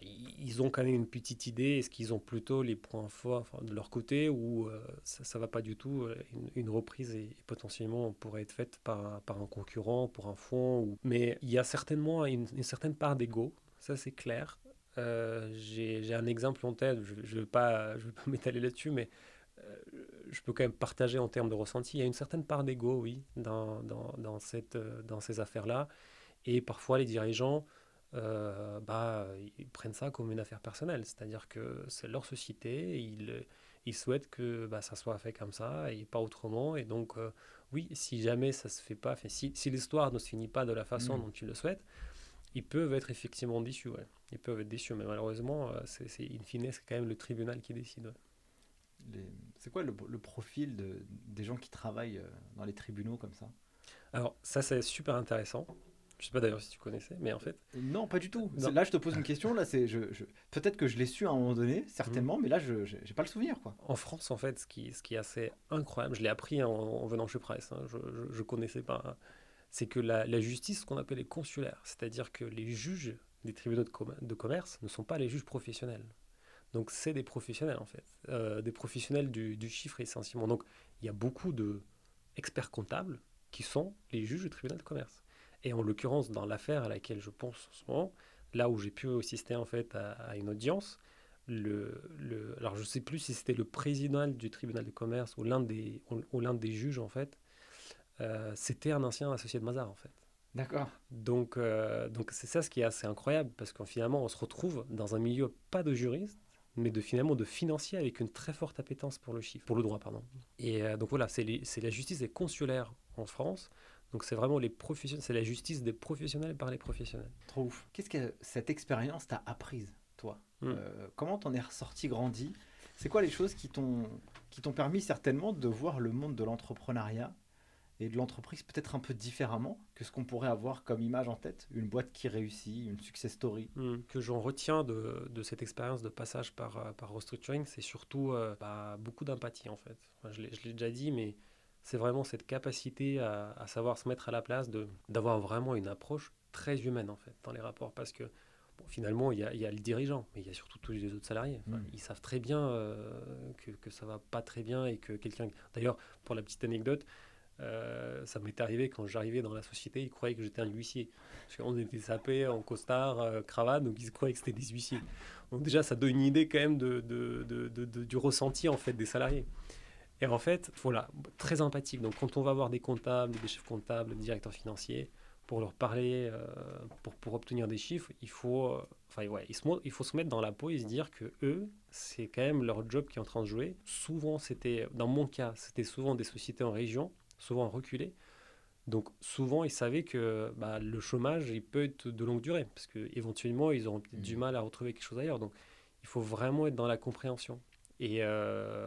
Ils ont quand même une petite idée. Est-ce qu'ils ont plutôt les points forts de leur côté ou ça va pas du tout une reprise et potentiellement pourrait être faite par un concurrent, pour un fonds. Mais il y a certainement une certaine part d'ego, ça c'est clair. J'ai un exemple en tête, je ne vais pas m'étaler là-dessus, mais euh, je peux quand même partager en termes de ressenti. Il y a une certaine part d'ego, oui, dans ces affaires-là. Et parfois, les dirigeants, ils prennent ça comme une affaire personnelle. C'est-à-dire que c'est leur société, ils souhaitent que ça soit fait comme ça et pas autrement. Et donc, oui, si jamais ça se fait pas, si l'histoire ne se finit pas de la façon Hmm. dont ils le souhaitent, ils peuvent être effectivement déçus. Ouais. Ils peuvent être déçus, mais malheureusement, in fine, c'est quand même le tribunal qui décide. Ouais. C'est quoi le profil des gens qui travaillent dans les tribunaux comme ça? Alors, ça, c'est super intéressant. Je sais pas d'ailleurs si tu connaissais, mais en fait, Non, pas du tout. non. Là, je te pose une question. Là, peut-être que je l'ai su à un moment donné, Mhm. certainement, mais là, je j'ai pas le souvenir, quoi. En France, en fait, ce qui est assez incroyable, je l'ai appris en venant chez Price, hein, je connaissais pas, hein, c'est que la justice, ce qu'on appelle les consulaires, c'est-à-dire que les juges des tribunaux de commerce ne sont pas les juges professionnels. Donc c'est des professionnels en fait, des professionnels du chiffre essentiellement. Donc il y a beaucoup de experts comptables qui sont les juges du tribunal de commerce. Et en l'occurrence, dans l'affaire à laquelle je pense en ce moment, là où j'ai pu assister en fait à une audience, alors je ne sais plus si c'était le président du tribunal de commerce ou l'un des juges en fait, c'était un ancien associé de Mazars en fait. D'accord. Donc c'est ça ce qui est assez incroyable parce qu'en finalement on se retrouve dans un milieu pas de juristes mais finalement de financier avec une très forte appétence pour le chiffre, pour le droit, pardon. Et donc voilà, c'est la justice des consulaires en France. Donc c'est vraiment les professionnels, c'est la justice des professionnels par les professionnels. Trop ouf. Qu'est-ce que cette expérience t'a apprise, toi? Hmm. Comment t'en es ressorti grandi? C'est quoi les choses qui t'ont permis certainement de voir le monde de l'entrepreneuriat et de l'entreprise peut-être un peu différemment que ce qu'on pourrait avoir comme image en tête? Une boîte qui réussit, une success story. Que j'en retiens de cette expérience de passage par restructuring, c'est surtout beaucoup d'empathie en fait. Enfin, je l'ai déjà dit, mais c'est vraiment cette capacité à savoir se mettre à la place, d'avoir vraiment une approche très humaine en fait dans les rapports. Parce que bon, finalement, il y a le dirigeant, mais il y a surtout tous les autres salariés. Enfin, ils savent très bien que ça va pas très bien et que quelqu'un... D'ailleurs, pour la petite anecdote, ça m'est arrivé quand j'arrivais dans la société, ils croyaient que j'étais un huissier. Parce qu'on était sapés en costard, cravate, donc ils croyaient que c'était des huissiers. Donc déjà, ça donne une idée quand même du ressenti en fait des salariés. Et en fait, voilà, très empathique. Donc quand on va voir des comptables, des chefs comptables, des directeurs financiers, pour leur parler, pour obtenir des chiffres, il faut, il faut se mettre dans la peau et se dire que eux, c'est quand même leur job qui est en train de jouer. Souvent, dans mon cas, c'était souvent des sociétés en région, souvent reculées. Donc souvent, ils savaient que le chômage, il peut être de longue durée, parce qu'éventuellement, ils auront peut-être du mal à retrouver quelque chose ailleurs. Donc il faut vraiment être dans la compréhension. Et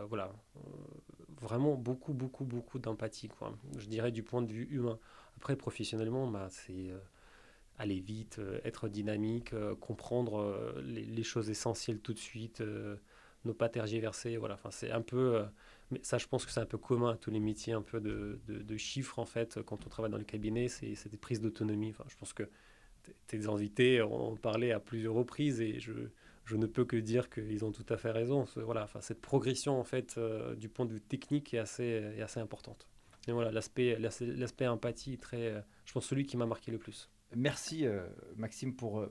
voilà, vraiment beaucoup, beaucoup, beaucoup d'empathie, quoi. Je dirais du point de vue humain. Après, professionnellement, c'est aller vite, être dynamique, comprendre les choses essentielles tout de suite, ne pas tergiverser. Voilà, enfin, c'est un peu... mais ça, je pense que c'est un peu commun à tous les métiers, un peu de chiffres, en fait. Quand on travaille dans le cabinet, c'est des prises d'autonomie. Enfin, je pense que tes invités en parlaient à plusieurs reprises et je ne peux que dire qu'ils ont tout à fait raison. Voilà, enfin, cette progression, en fait, du point de vue technique est assez importante. Et voilà, l'aspect empathie est très, je pense, celui qui m'a marqué le plus. Merci Maxime pour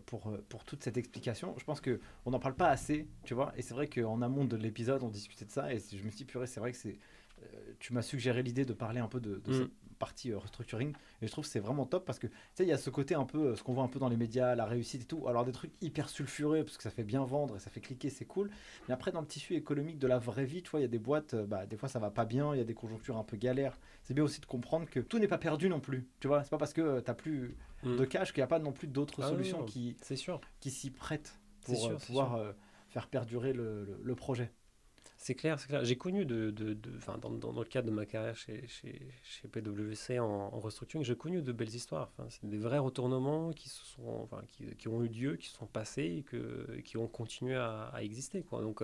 toute cette explication. Je pense qu'on n'en parle pas assez, tu vois. Et c'est vrai qu'en amont de l'épisode, on discutait de ça. Et je me suis dit, purée, c'est vrai que tu m'as suggéré l'idée de parler un peu de cette partie restructuring. Et je trouve que c'est vraiment top parce que, tu sais, il y a ce côté un peu, ce qu'on voit un peu dans les médias, la réussite et tout. Alors des trucs hyper sulfureux parce que ça fait bien vendre et ça fait cliquer, c'est cool. Mais après, dans le tissu économique de la vraie vie, tu vois, il y a des boîtes, des fois ça va pas bien, il y a des conjonctures un peu galères. C'est bien aussi de comprendre que tout n'est pas perdu non plus. Tu vois, c'est pas parce que t'as plus de cash qu'il n'y a pas non plus d'autres solutions Non, c'est sûr. qui s'y prêtent C'est pour sûr, c'est pouvoir sûr. faire perdurer le projet. C'est clair, c'est clair. J'ai connu, enfin, dans le cadre de ma carrière chez PwC en restructuring, j'ai connu de belles histoires. Enfin, c'est des vrais retournements qui ont eu lieu, qui se sont passés et qui ont continué à exister, quoi. Donc,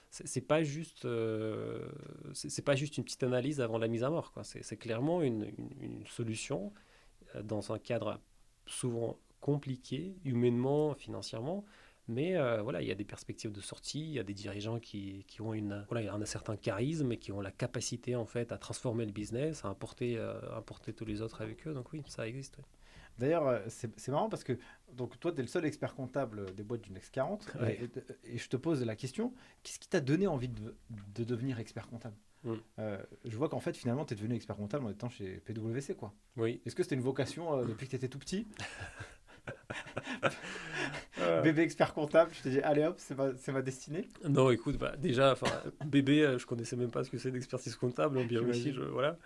c'est pas juste, c'est pas juste une petite analyse avant la mise à mort, quoi. C'est clairement une solution dans un cadre souvent compliqué, humainement, financièrement. Mais voilà, il y a des perspectives de sortie, il y a des dirigeants qui ont voilà, un certain charisme et qui ont la capacité en fait à transformer le business, à apporter tous les autres avec eux. Donc oui, ça existe. Oui. D'ailleurs, c'est marrant parce que donc, toi, tu es le seul expert comptable des boîtes du Next 40. Ouais. Et je te pose la question, qu'est-ce qui t'a donné envie de devenir expert comptable? Je vois qu'en fait, finalement, tu es devenu expert comptable en étant chez PwC, quoi. Oui. Est-ce que c'était une vocation depuis que tu étais tout petit? Euh, Bébé expert comptable, je t'ai dit, allez hop, c'est ma destinée, non, écoute, déjà, enfin, bébé, je connaissais même pas ce que c'est d'expertise comptable en biologie, j'imagine. voilà.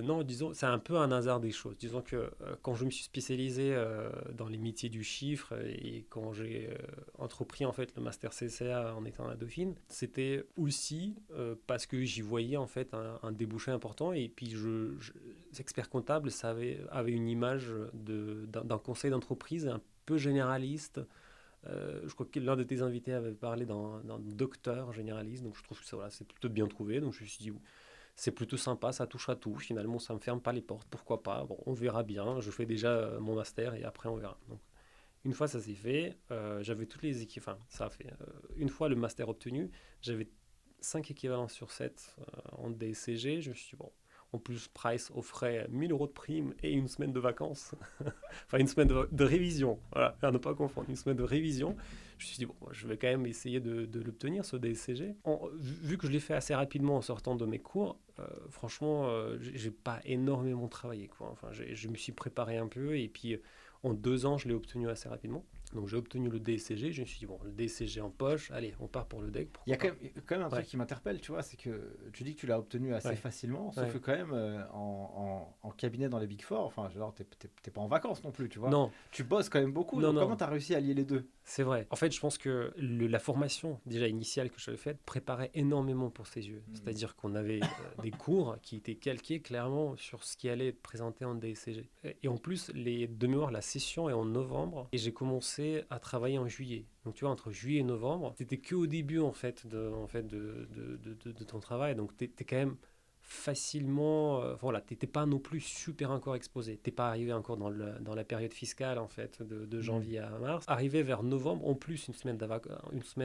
Non, disons, c'est un peu un hasard des choses. Disons que quand je me suis spécialisé dans les métiers du chiffre et quand j'ai entrepris en fait le master CCA en étant à Dauphine, c'était aussi parce que j'y voyais en fait un débouché important et puis expert comptable, avait une image d'un conseil d'entreprise un peu généraliste. Je crois que l'un de tes invités avait parlé d'un docteur généraliste, donc je trouve que voilà, c'est plutôt bien trouvé. Donc je me suis dit, c'est plutôt sympa, ça touche à tout. Finalement, ça ne me ferme pas les portes. Pourquoi pas? Bon, on verra bien. Je fais déjà mon master et après, on verra. Donc, une fois ça s'est fait, j'avais toutes les équipes. Enfin, ça a fait. Une fois le master obtenu, j'avais 5 équivalents sur 7 en DCG. Je me suis dit, bon, en plus, Price offrait 1000 euros de prime et une semaine de vacances. Enfin, une semaine de révision. Voilà, à ne pas confondre. Une semaine de révision. Je me suis dit, bon, je vais quand même essayer de l'obtenir, ce DSCG. Vu que je l'ai fait assez rapidement en sortant de mes cours, franchement, j'ai pas énormément travaillé, quoi. Enfin, je me suis préparé un peu et puis en 2 ans, je l'ai obtenu assez rapidement. Donc j'ai obtenu le DSCG, je me suis dit, bon, le DSCG en poche, allez, on part pour le deck, Il y pourquoi a pas. quand même un truc Ouais, qui m'interpelle, tu vois, c'est que tu dis que tu l'as obtenu assez ouais, facilement, sauf que ouais. quand même, en cabinet dans les Big Four, enfin, genre, t'es pas en vacances non plus, tu vois. Non, Tu bosses quand même beaucoup, non, donc comment non, t'as réussi à lier les deux? c'est vrai. En fait, je pense que la formation déjà initiale que j'avais faite préparait énormément pour ces yeux. Hmm. C'est-à-dire qu'on avait des cours qui étaient calqués clairement sur ce qui allait être présenté en DSCG. Et en plus, de mémoire, la session est en novembre et j'ai commencé à travailler en juillet. Donc tu vois, entre juillet et novembre, c'était que au début de ton travail. Donc t'es quand même facilement, voilà, t'étais pas non plus super encore exposé. T'es pas arrivé encore dans la période fiscale en fait de Hmm. janvier à mars. Arrivé vers novembre, en plus une semaine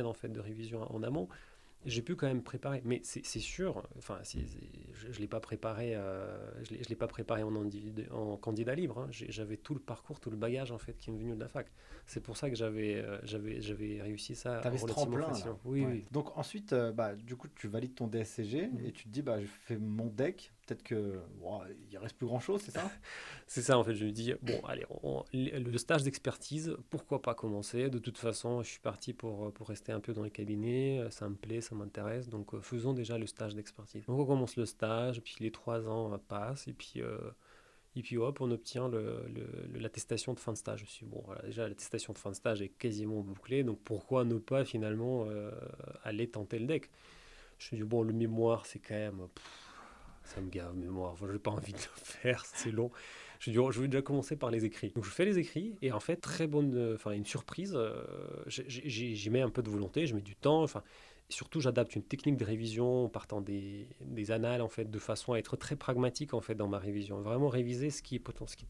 en fait de révision en amont, j'ai pu quand même préparer. Mais c'est sûr, enfin, je l'ai pas préparé, je l'ai pas préparé en candidat libre. Hein. J'avais tout le parcours, tout le bagage en fait qui est venu de la fac. C'est pour ça que j'avais réussi ça T'avais ce relativement tremplin là. facilement. Oui, Ouais. oui. Donc ensuite, bah, du coup, tu valides ton DSCG Mhm. et tu te dis, bah, je fais mon deck. Peut-être que ouah, il reste plus grand chose, c'est ça? C'est ça, en fait, je me dis, bon, allez, le stage d'expertise, pourquoi pas commencer? De toute façon, je suis parti pour rester un peu dans les cabinets, ça me plaît, ça m'intéresse, donc faisons déjà le stage d'expertise. Donc on commence le stage, puis les 3 ans passent, et puis hop, on obtient l'attestation de fin de stage. Je me suis dit, bon, voilà, déjà l'attestation de fin de stage est quasiment bouclée, donc pourquoi ne pas finalement aller tenter le deck? Je me suis dit, bon, le mémoire, c'est quand même... ça me gave, mémoire. Enfin, j'ai pas envie de le faire, c'est long. Je dis, oh, je vais déjà commencer par les écrits. Donc je fais les écrits et en fait, très bonne, enfin une surprise. J'y mets un peu de volonté, je mets du temps. Enfin, surtout, j'adapte une technique de révision en partant des annales en fait, de façon à être très pragmatique en fait dans ma révision. Vraiment réviser ce qui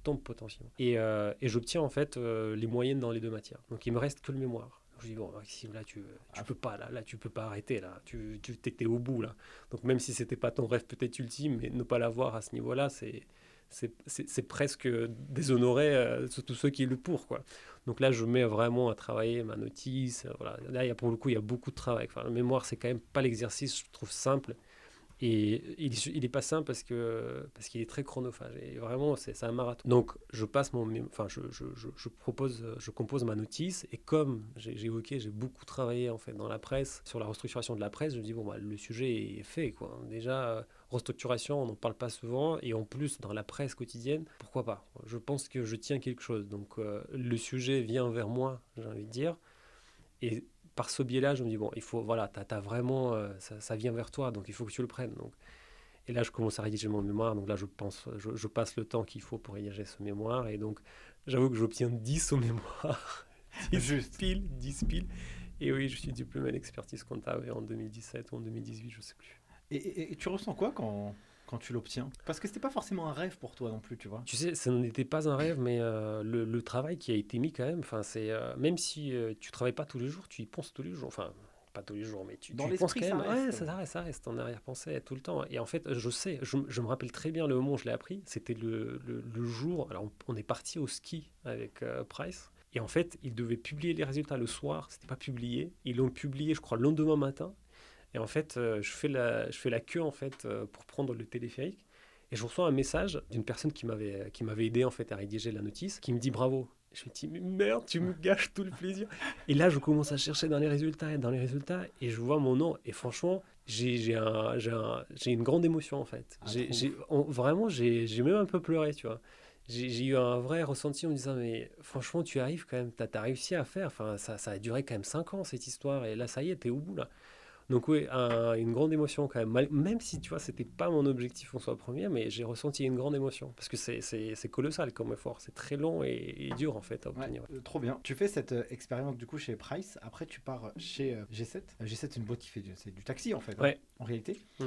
tombe potentiellement. Et j'obtiens en fait les moyennes dans les deux matières. Donc il me reste que le mémoire. Je dis bon Maxime là tu Ah, peux pas là tu peux pas arrêter là tu t'étais au bout là donc même si c'était pas ton rêve peut-être ultime, mais ne pas l'avoir à ce niveau-là, c'est presque déshonorer tous ceux qui le pour quoi. Donc là, je mets vraiment à travailler ma notice. Voilà. Là, pour le coup, il y a beaucoup de travail. Enfin, la mémoire, c'est quand même pas l'exercice, je trouve simple. Et il est pas simple parce qu'il est très chronophage. Et vraiment, c'est un marathon. Donc, je passe enfin, je compose ma notice. Et comme j'ai évoqué, j'ai beaucoup travaillé en fait dans la presse, sur la restructuration de la presse, je me dis, bon, bah, le sujet est fait. Quoi. Déjà, restructuration, on n'en parle pas souvent. Et en plus, dans la presse quotidienne, pourquoi pas? Je pense que je tiens quelque chose. Donc, le sujet vient vers moi, j'ai envie de dire. Et par ce biais-là, je me dis, bon, il faut, voilà, t'as vraiment, ça vient vers toi, donc il faut que tu le prennes. Donc. Et là, je commence à rédiger mon mémoire, donc là, je passe le temps qu'il faut pour rédiger ce mémoire, et donc, j'avoue que j'obtiens 10 au mémoire, 10 juste. piles, 10 piles. Et oui, je suis diplômé d'expertise comptable en 2017 ou en 2018, je sais plus. Et tu ressens quoi quand tu l'obtiens? Parce que c'était pas forcément un rêve pour toi non plus, tu vois. Tu sais, ça n'était pas un rêve, mais le travail qui a été mis quand même, enfin, même si tu travailles pas tous les jours, tu y penses tous les jours. Enfin, pas tous les jours, mais Dans tu y penses l'esprit, quand ça même. Ouais, reste. ça reste en arrière-pensée tout le temps. Et en fait, je sais, je me rappelle très bien le moment où je l'ai appris. C'était le jour. Alors, on est parti au ski avec Price. Et en fait, ils devaient publier les résultats le soir. C'était pas publié. Ils l'ont publié, je crois, le lendemain matin. Et en fait, je fais la queue en fait pour prendre le téléphérique. Et je reçois un message d'une personne qui m'avait aidé en fait à rédiger la notice, qui me dit bravo. Je me dis mais merde, tu me gâches tout le plaisir. Et là, je commence à chercher dans les résultats et je vois mon nom. Et franchement, j'ai une grande émotion en fait. Ah, trop ouf. Vraiment, j'ai même un peu pleuré, tu vois. J'ai eu un vrai ressenti en me disant mais franchement tu arrives quand même, t'as réussi à faire, enfin ça a duré quand même 5 ans cette histoire et là ça y est t'es au bout là. Donc oui, une grande émotion quand même. Même si tu vois, c'était pas mon objectif en soi premier, mais j'ai ressenti une grande émotion parce que c'est colossal comme effort. C'est très long et dur en fait à Ouais, obtenir. trop bien. Tu fais cette expérience du coup chez Price, après tu pars chez G7. G7 c'est une boîte qui fait c'est du taxi en fait, hein, Ouais. en réalité. Mm.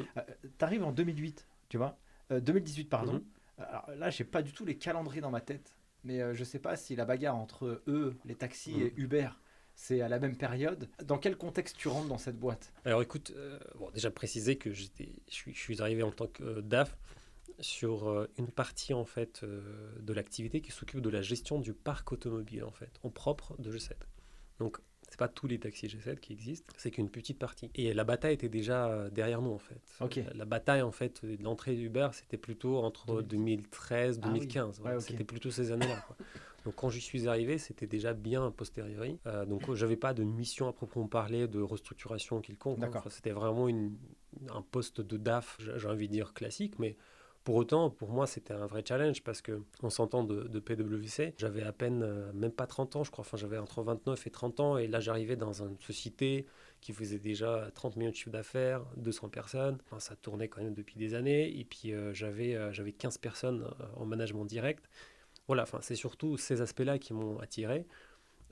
T'arrives en 2008, tu vois. 2018 pardon. Mhm. Alors là j'ai pas du tout les calendriers dans ma tête, mais je sais pas si la bagarre entre eux, les taxis Mhm. et Uber, c'est à la même période. Dans quel contexte tu rentres dans cette boîte? Alors écoute, bon, déjà préciser que je suis arrivé en tant que DAF sur une partie en fait de l'activité qui s'occupe de la gestion du parc automobile en fait, en propre de G7. Donc, c'est pas tous les taxis G7 qui existent, c'est qu'une petite partie. Et la bataille était déjà derrière nous, en fait. Ok. La bataille, en fait, de l'entrée d'Uber, c'était plutôt entre 2010. 2013 Ah oui, 2015. ouais, Voilà, ok. c'était plutôt ces années-là, quoi. Donc quand j'y suis arrivé, c'était déjà bien a posteriori. Donc j'avais pas de mission à proprement parler, de restructuration quelconque, hein. D'accord. Enfin, c'était vraiment un poste de DAF, j'ai envie de dire classique, mais pour autant, pour moi, c'était un vrai challenge parce que en sortant de PwC, j'avais à peine, même pas 30 ans, je crois. Enfin, j'avais entre 29 et 30 ans. Et là, j'arrivais dans une société qui faisait déjà 30 millions de chiffre d'affaires, 200 personnes. Enfin, ça tournait quand même depuis des années. Et puis, j'avais 15 personnes en management direct. Voilà, enfin, c'est surtout ces aspects-là qui m'ont attiré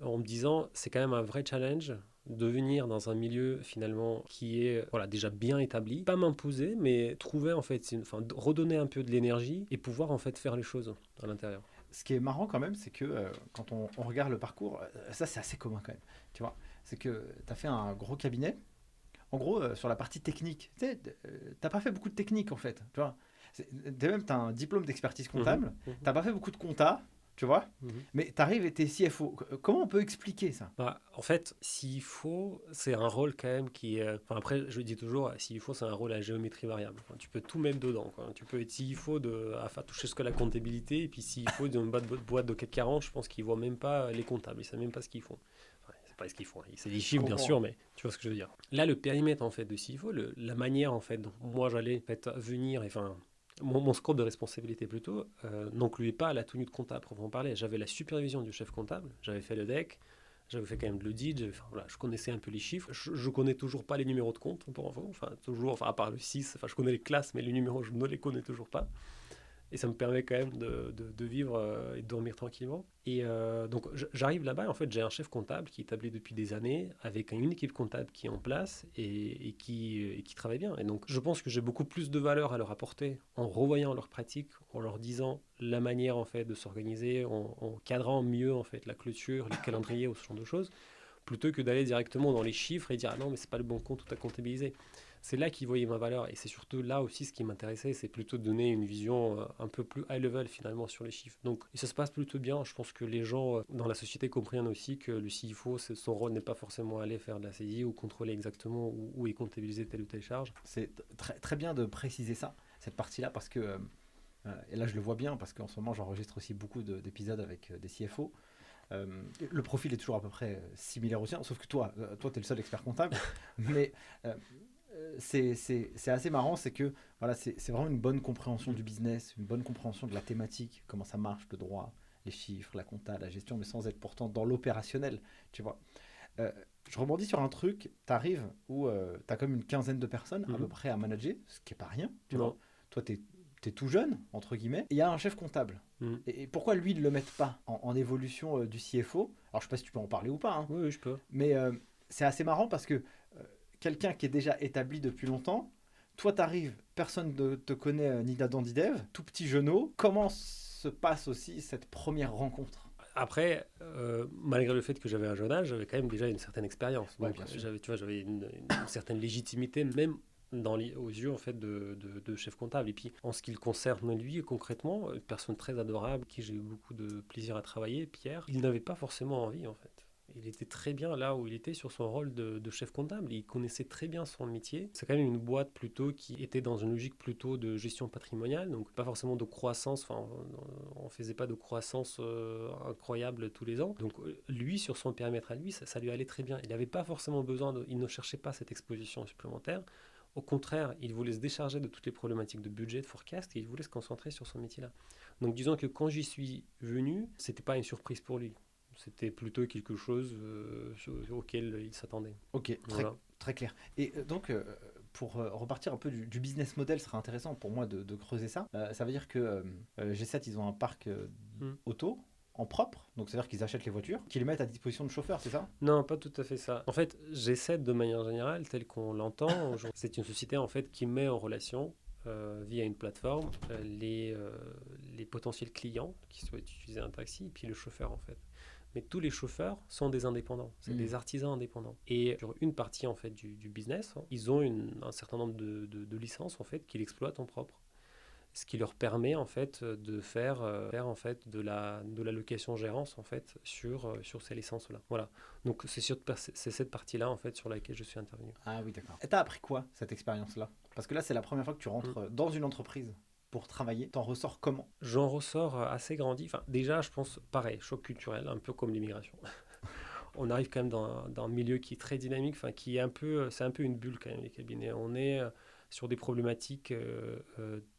en me disant c'est quand même un vrai challenge de venir dans un milieu finalement qui est voilà, déjà bien établi, pas m'imposer, mais trouver en fait, enfin, redonner un peu de l'énergie et pouvoir en fait faire les choses à l'intérieur. Ce qui est marrant quand même, c'est que quand on regarde le parcours, ça c'est assez commun quand même, tu vois. C'est que tu as fait un gros cabinet. En gros, sur la partie technique, tu sais, t'as pas fait beaucoup de technique en fait, tu vois. Même, tu as un diplôme d'expertise Mhm, comptable, mhm, t'as pas fait beaucoup de compta, tu vois, mhm. mais tu arrives et t'es CFO. Comment on peut expliquer ça? Bah, en fait, s'il faut, c'est un rôle quand même qui est. Enfin, après, je dis toujours, s'il faut, c'est un rôle à géométrie variable. Enfin, tu peux tout mettre dedans, quoi. Tu peux être s'il faut à toucher ce que la comptabilité, et puis s'il faut d'une boîte de 440, je pense qu'ils voient même pas les comptables, ils savent même pas ce qu'ils font. Enfin, c'est pas ce qu'ils font. C'est des Je chiffres, bien comprends. sûr, mais tu vois ce que je veux dire. Là, le périmètre en fait de s'il faut, la manière en fait dont moi j'allais en fait, venir, enfin. Mon scope de responsabilité plutôt n'incluait pas la tenue de comptable proprement parler. J'avais la supervision du chef comptable, j'avais fait le deck, j'avais fait quand même de l'audit, voilà, je connaissais un peu les chiffres. Je connais toujours pas les numéros de compte, pour info. Enfin, toujours, enfin, à part le 6, enfin, je connais les classes, mais les numéros, je ne les connais toujours pas. Et ça me permet quand même de vivre et de dormir tranquillement. Et donc j'arrive là-bas, en fait j'ai un chef comptable qui est établi depuis des années, avec une équipe comptable qui est en place et qui travaille bien. Et donc je pense que j'ai beaucoup plus de valeur à leur apporter en revoyant leurs pratiques, en leur disant la manière en fait de s'organiser, en cadrant mieux en fait la clôture, les calendriers ou ce genre de choses, plutôt que d'aller directement dans les chiffres et dire ah non mais c'est pas le bon compte tout à comptabiliser. C'est là qu'ils voyaient ma valeur et c'est surtout là aussi ce qui m'intéressait, c'est plutôt de donner une vision un peu plus high level finalement sur les chiffres. Donc et ça se passe plutôt bien, je pense que les gens dans la société comprennent aussi que le CFO, son rôle n'est pas forcément aller faire de la saisie ou contrôler exactement où est comptabilisé telle ou telle charge. C'est très, très bien de préciser ça, cette partie-là, parce que, et là je le vois bien, parce qu'en ce moment j'enregistre aussi beaucoup d'épisodes avec des CFO. Le profil est toujours à peu près similaire au sien, sauf que toi, tu es le seul expert comptable. Mais euh, c'est assez marrant, c'est que voilà, c'est vraiment une bonne compréhension du business, une bonne compréhension de la thématique, comment ça marche, le droit, les chiffres, la compta, la gestion, mais sans être pourtant dans l'opérationnel, tu vois. Euh, je rebondis sur un truc, tu arrives où tu as comme une quinzaine de personnes à peu Mhm. près à manager, ce qui est pas rien, tu vois. Non. Toi, tu es tout jeune, entre guillemets, et il y a un chef comptable. Mhm. Et pourquoi lui, ils ne le mettent pas en évolution du CFO? Alors, je sais pas si tu peux en parler ou pas, hein, Oui, oui, je peux. mais c'est assez marrant parce que quelqu'un qui est déjà établi depuis longtemps, toi, tu arrives, personne ne te connaît ni d'Adam ni d'Ève, tout petit genou. Comment se passe aussi cette première rencontre? Après, malgré le fait que j'avais un jeune âge, j'avais quand même déjà une certaine expérience. Ouais, Donc, bien sûr. j'avais une certaine légitimité, même aux yeux en fait de chef comptable. Et puis, en ce qui le concerne lui, concrètement, une personne très adorable, qui j'ai eu beaucoup de plaisir à travailler, Pierre, il n'avait pas forcément envie en fait. Il était très bien là où il était sur son rôle de chef comptable. Il connaissait très bien son métier. C'est quand même une boîte plutôt qui était dans une logique plutôt de gestion patrimoniale, donc pas forcément de croissance. Enfin, on faisait pas de croissance incroyable tous les ans. Donc lui, sur son périmètre à lui, ça lui allait très bien. Il n'avait pas forcément il ne cherchait pas cette exposition supplémentaire. Au contraire, il voulait se décharger de toutes les problématiques de budget, de forecast, et il voulait se concentrer sur son métier-là. Donc disons que quand j'y suis venu, c'était pas une surprise pour lui. C'était plutôt quelque chose auquel il s'attendait. Ok, très, Voilà. très clair. Et donc, pour repartir un peu du business model, ce serait intéressant pour moi de creuser ça. Ça veut dire que G7, ils ont un parc Hmm. auto en propre, donc c'est-à-dire qu'ils achètent les voitures, qu'ils les mettent à disposition de chauffeurs, c'est ça? Non, pas tout à fait ça. En fait, G7, de manière générale, tel qu'on l'entend, c'est une société en fait qui met en relation via une plateforme les potentiels clients qui souhaitent utiliser un taxi et puis le chauffeur en fait. Mais tous les chauffeurs sont des indépendants, c'est Hmm. des artisans indépendants. Et sur une partie en fait du business, hein, ils ont un certain nombre de licences en fait qu'ils exploitent en propre, ce qui leur permet en fait de faire en fait de la location gérance en fait sur ces licences là. Voilà. Donc c'est cette partie là en fait sur laquelle je suis intervenu. Ah oui, d'accord. Et t'as appris quoi, cette expérience-là? Parce que là, c'est la première fois que tu Mm. rentres dans une entreprise. pour travailler, t'en ressors comment? J'en ressors assez grandi. Enfin, déjà, je pense, pareil, choc culturel, un peu comme l'immigration. On arrive quand même dans un milieu qui est très dynamique, enfin, qui est un peu, c'est un peu une bulle quand même, les cabinets. On est sur des problématiques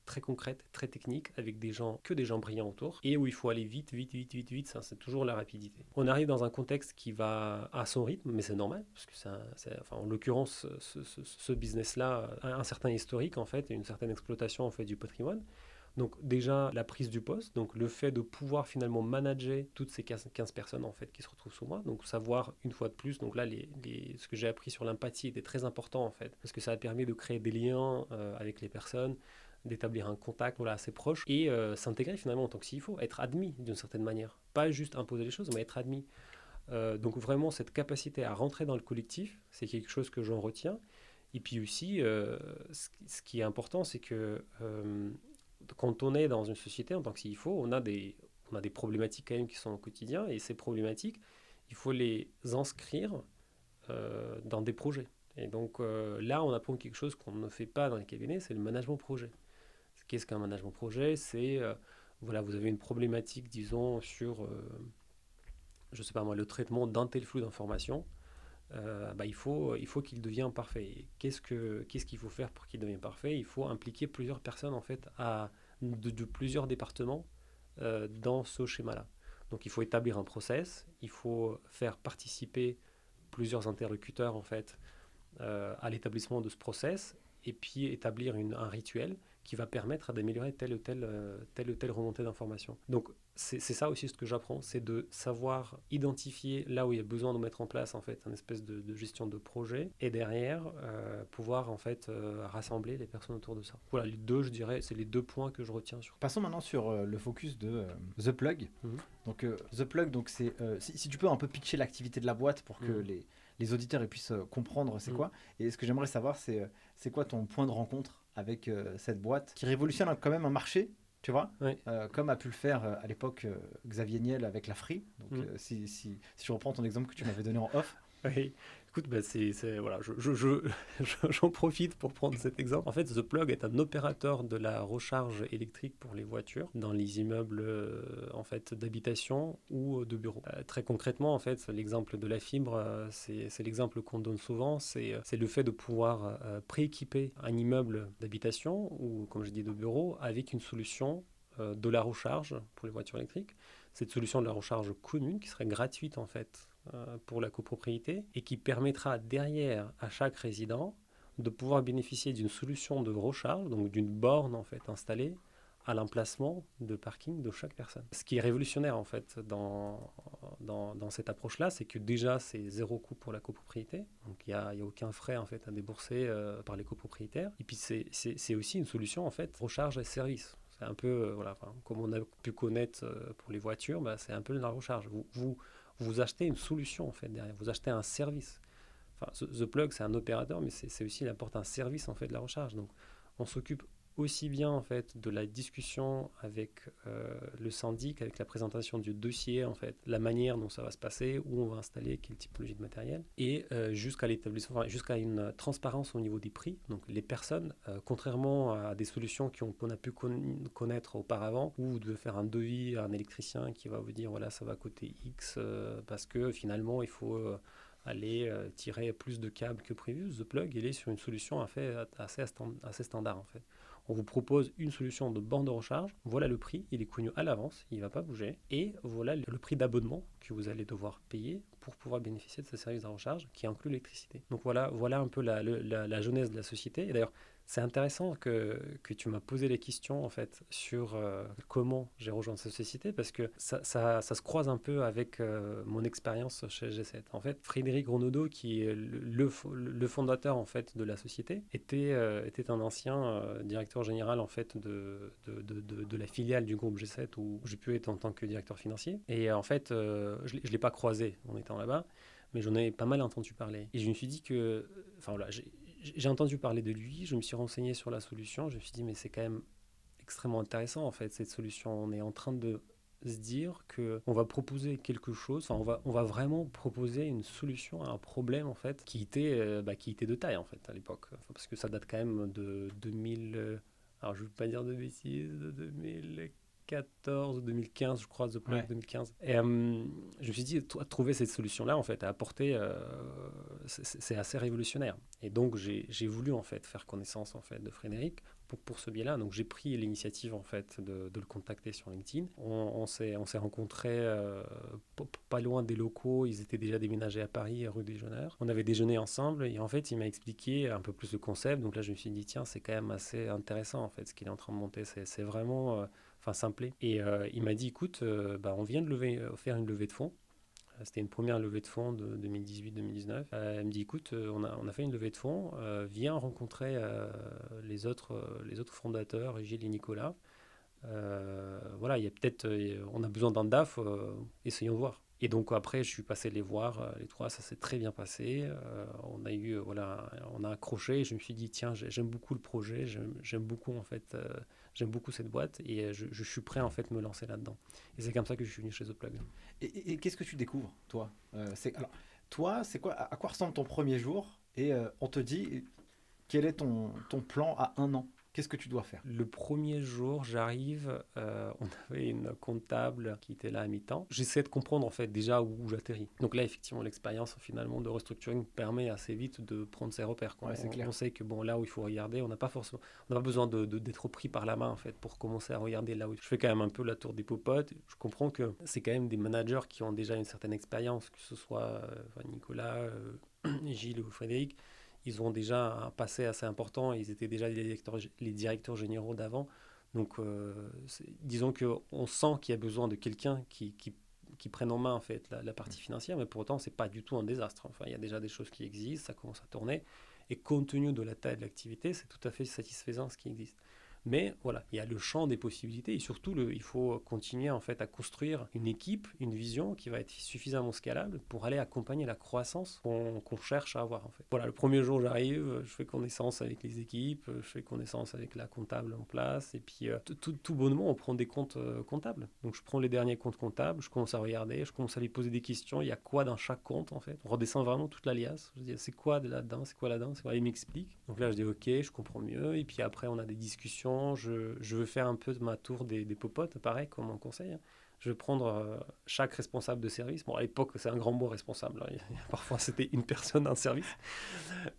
très concrètes, très techniques, avec des gens brillants autour, et où il faut aller vite, vite, vite, vite, vite, ça, c'est toujours la rapidité. On arrive dans un contexte qui va à son rythme, mais c'est normal, parce que enfin, en l'occurrence, ce business-là a un certain historique, en fait, et une certaine exploitation, en fait, du patrimoine. Donc déjà, la prise du poste, donc le fait de pouvoir finalement manager toutes ces 15 personnes en fait qui se retrouvent sous moi, donc savoir une fois de plus, donc là ce que j'ai appris sur l'empathie était très important en fait, parce que ça a permis de créer des liens avec les personnes, d'établir un contact voilà, assez proche et s'intégrer finalement en tant que s'il faut, être admis d'une certaine manière, pas juste imposer les choses, mais être admis. Donc vraiment cette capacité à rentrer dans le collectif, c'est quelque chose que j'en retiens. Et puis aussi, ce qui est important, c'est que quand on est dans une société en tant que CFO, on a des problématiques quand même qui sont au quotidien, et ces problématiques, il faut les inscrire dans des projets. Et donc là, on apprend quelque chose qu'on ne fait pas dans les cabinets, c'est le management projet. Qu'est-ce qu'un management projet? C'est, voilà, vous avez une problématique, disons, sur, je sais pas moi, le traitement d'un tel flux d'informations. Il faut qu'il devienne parfait. Et qu'est-ce qu'il faut faire pour qu'il devienne parfait? Il faut impliquer plusieurs personnes en fait de plusieurs départements dans ce schéma-là. Donc il faut établir un process, il faut faire participer plusieurs interlocuteurs en fait à l'établissement de ce process, et puis établir un rituel qui va permettre d'améliorer telle ou telle remontée d'informations. Donc c'est ça aussi ce que j'apprends, c'est de savoir identifier là où il y a besoin de mettre en place en fait une espèce de gestion de projet, et derrière pouvoir en fait rassembler les personnes autour de ça. Voilà, les deux, je dirais, c'est les deux points que je retiens sur. Passons maintenant sur le focus de The Plug. Mhm. Donc The Plug, donc c'est si tu peux un peu pitcher l'activité de la boîte pour que les auditeurs ils puissent comprendre c'est quoi. Et ce que j'aimerais savoir, c'est quoi ton point de rencontre avec cette boîte qui révolutionne quand même un marché, tu vois, Oui. comme a pu le faire à l'époque Xavier Niel avec la Free. Donc si je reprends ton exemple que tu m'avais donné en off. Oui, écoute, bah voilà, j'en profite pour prendre cet exemple. En fait, The Plug est un opérateur de la recharge électrique pour les voitures dans les immeubles en fait d'habitation ou de bureaux. Très concrètement, en fait, l'exemple de la fibre, c'est l'exemple qu'on donne souvent. C'est le fait de pouvoir prééquiper un immeuble d'habitation ou, comme je dis, de bureau avec une solution de la recharge pour les voitures électriques. Cette solution de la recharge commune qui serait gratuite en fait pour la copropriété, et qui permettra derrière à chaque résident de pouvoir bénéficier d'une solution de recharge, donc d'une borne en fait installée à l'emplacement de parking de chaque personne. Ce qui est révolutionnaire en fait dans cette approche-là, c'est que déjà c'est zéro coût pour la copropriété, donc il y a aucun frais en fait à débourser par les copropriétaires. Et puis c'est aussi une solution en fait recharge et service. C'est un peu, voilà, enfin, comme on a pu connaître pour les voitures, bah, c'est un peu de la recharge. Vous achetez une solution en fait derrière, vous achetez un service. Enfin, The Plug, c'est un opérateur, mais c'est aussi, il apporte un service en fait de la recharge. Donc, on s'occupe aussi bien en fait de la discussion avec le syndic, avec la présentation du dossier en fait, la manière dont ça va se passer, où on va installer, quelle typologie de matériel, et jusqu'à l'établissement, enfin, jusqu'à une transparence au niveau des prix. Donc les personnes, contrairement à des solutions qu'on a pu connaître auparavant, où vous devez faire un devis à un électricien qui va vous dire voilà ça va coûter X parce que finalement il faut aller tirer plus de câbles que prévu. The Plug, il est sur une solution assez standard en fait. On vous propose une solution de borne de recharge, voilà le prix, il est connu à l'avance, il ne va pas bouger, et voilà le prix d'abonnement que vous allez devoir payer pour pouvoir bénéficier de ce service de recharge qui inclut l'électricité. Donc voilà un peu la genèse de la société. Et d'ailleurs, c'est intéressant que tu m'as posé les questions en fait sur comment j'ai rejoint cette société, parce que ça se croise un peu avec mon expérience chez G7. En fait, Frédéric Renaudot, qui est le fondateur en fait de la société, était un ancien directeur général en fait de la filiale du groupe G7 où j'ai pu être en tant que directeur financier. Et en fait, je ne l'ai pas croisé en étant là-bas, mais j'en ai pas mal entendu parler. Et je me suis dit que, enfin voilà, j'ai entendu parler de lui, je me suis renseigné sur la solution, je me suis dit mais c'est quand même extrêmement intéressant en fait cette solution. On est en train de se dire qu'on va proposer quelque chose, enfin on va vraiment proposer une solution à un problème en fait qui était de taille en fait à l'époque, enfin, parce que ça date quand même de Alors je ne veux pas dire de bêtises, de 2014 ou 2015, je crois, The Plug Ouais. 2015. Et je me suis dit, trouver cette solution-là, en fait, à apporter, c'est assez révolutionnaire. Et donc j'ai voulu, en fait, faire connaissance, en fait, de Frédéric pour ce biais-là. Donc j'ai pris l'initiative, en fait, de le contacter sur LinkedIn. On s'est rencontrés pas loin des locaux. Ils étaient déjà déménagés à Paris, rue des Jeuneurs. On avait déjeuné ensemble et en fait, il m'a expliqué un peu plus le concept. Donc là, je me suis dit, tiens, c'est quand même assez intéressant, en fait, ce qu'il est en train de monter. C'est vraiment enfin simplé. Et il m'a dit, écoute, bah, on vient de faire une levée de fonds. C'était une première levée de fonds de 2018-2019. Elle me dit, écoute, on a fait une levée de fonds, viens rencontrer les autres fondateurs, Gilles et Nicolas. Voilà, il y a peut-être, on a besoin d'un DAF, essayons de voir. Et donc après, je suis passé les voir, les trois, ça s'est très bien passé. On a eu, voilà, on a accroché. Et je me suis dit, tiens, j'aime beaucoup le projet, j'aime beaucoup en fait, j'aime beaucoup cette boîte et je suis prêt en fait me lancer là-dedans. Et c'est comme ça que je suis venu chez The Plug. Et qu'est-ce que tu découvres, toi? Alors, toi, c'est quoi, à quoi ressemble ton premier jour? Et on te dit, quel est ton plan à 1 an? Qu'est-ce que tu dois faire? Le premier jour, j'arrive, on avait une comptable qui était là à mi-temps. J'essaie de comprendre en fait déjà où j'atterris. Donc là, effectivement, l'expérience finalement de restructuring permet assez vite de prendre ses repères, quoi. Ouais, c'est On clair. sait que bon, là où il faut regarder, on n'a pas forcément, on n'a pas besoin d'être pris par la main en fait pour commencer à regarder là où. Je fais quand même un peu la tour des popotes. Je comprends que c'est quand même des managers qui ont déjà une certaine expérience, que ce soit enfin, Nicolas, Gilles ou Frédéric. Ils ont déjà un passé assez important, ils étaient déjà les directeurs généraux d'avant. Donc, disons qu'on sent qu'il y a besoin de quelqu'un qui prenne en main en fait la partie financière, mais pour autant, c'est pas du tout un désastre. Enfin, il y a déjà des choses qui existent, ça commence à tourner, et compte tenu de la taille de l'activité, c'est tout à fait satisfaisant ce qui existe. Mais voilà, il y a le champ des possibilités et surtout, il faut continuer en fait à construire une équipe, une vision qui va être suffisamment scalable pour aller accompagner la croissance qu'on cherche à avoir en fait. Voilà, le premier jour j'arrive, je fais connaissance avec les équipes, je fais connaissance avec la comptable en place et puis tout bonnement on prend des comptes comptables. Donc je prends les derniers comptes comptables, je commence à regarder, je commence à lui poser des questions, il y a quoi dans chaque compte en fait. On redescend vraiment toute l'alias, je dis c'est quoi de là-dedans, c'est quoi là-dedans, c'est quoi, il m'explique. Donc là je dis ok, je comprends mieux et puis après on a des discussions, je veux faire un peu de ma tour des popotes, pareil comme on conseille. Hein. Je vais prendre chaque responsable de service. Bon, à l'époque, c'est un grand mot responsable. Hein. Parfois, c'était une personne, un service.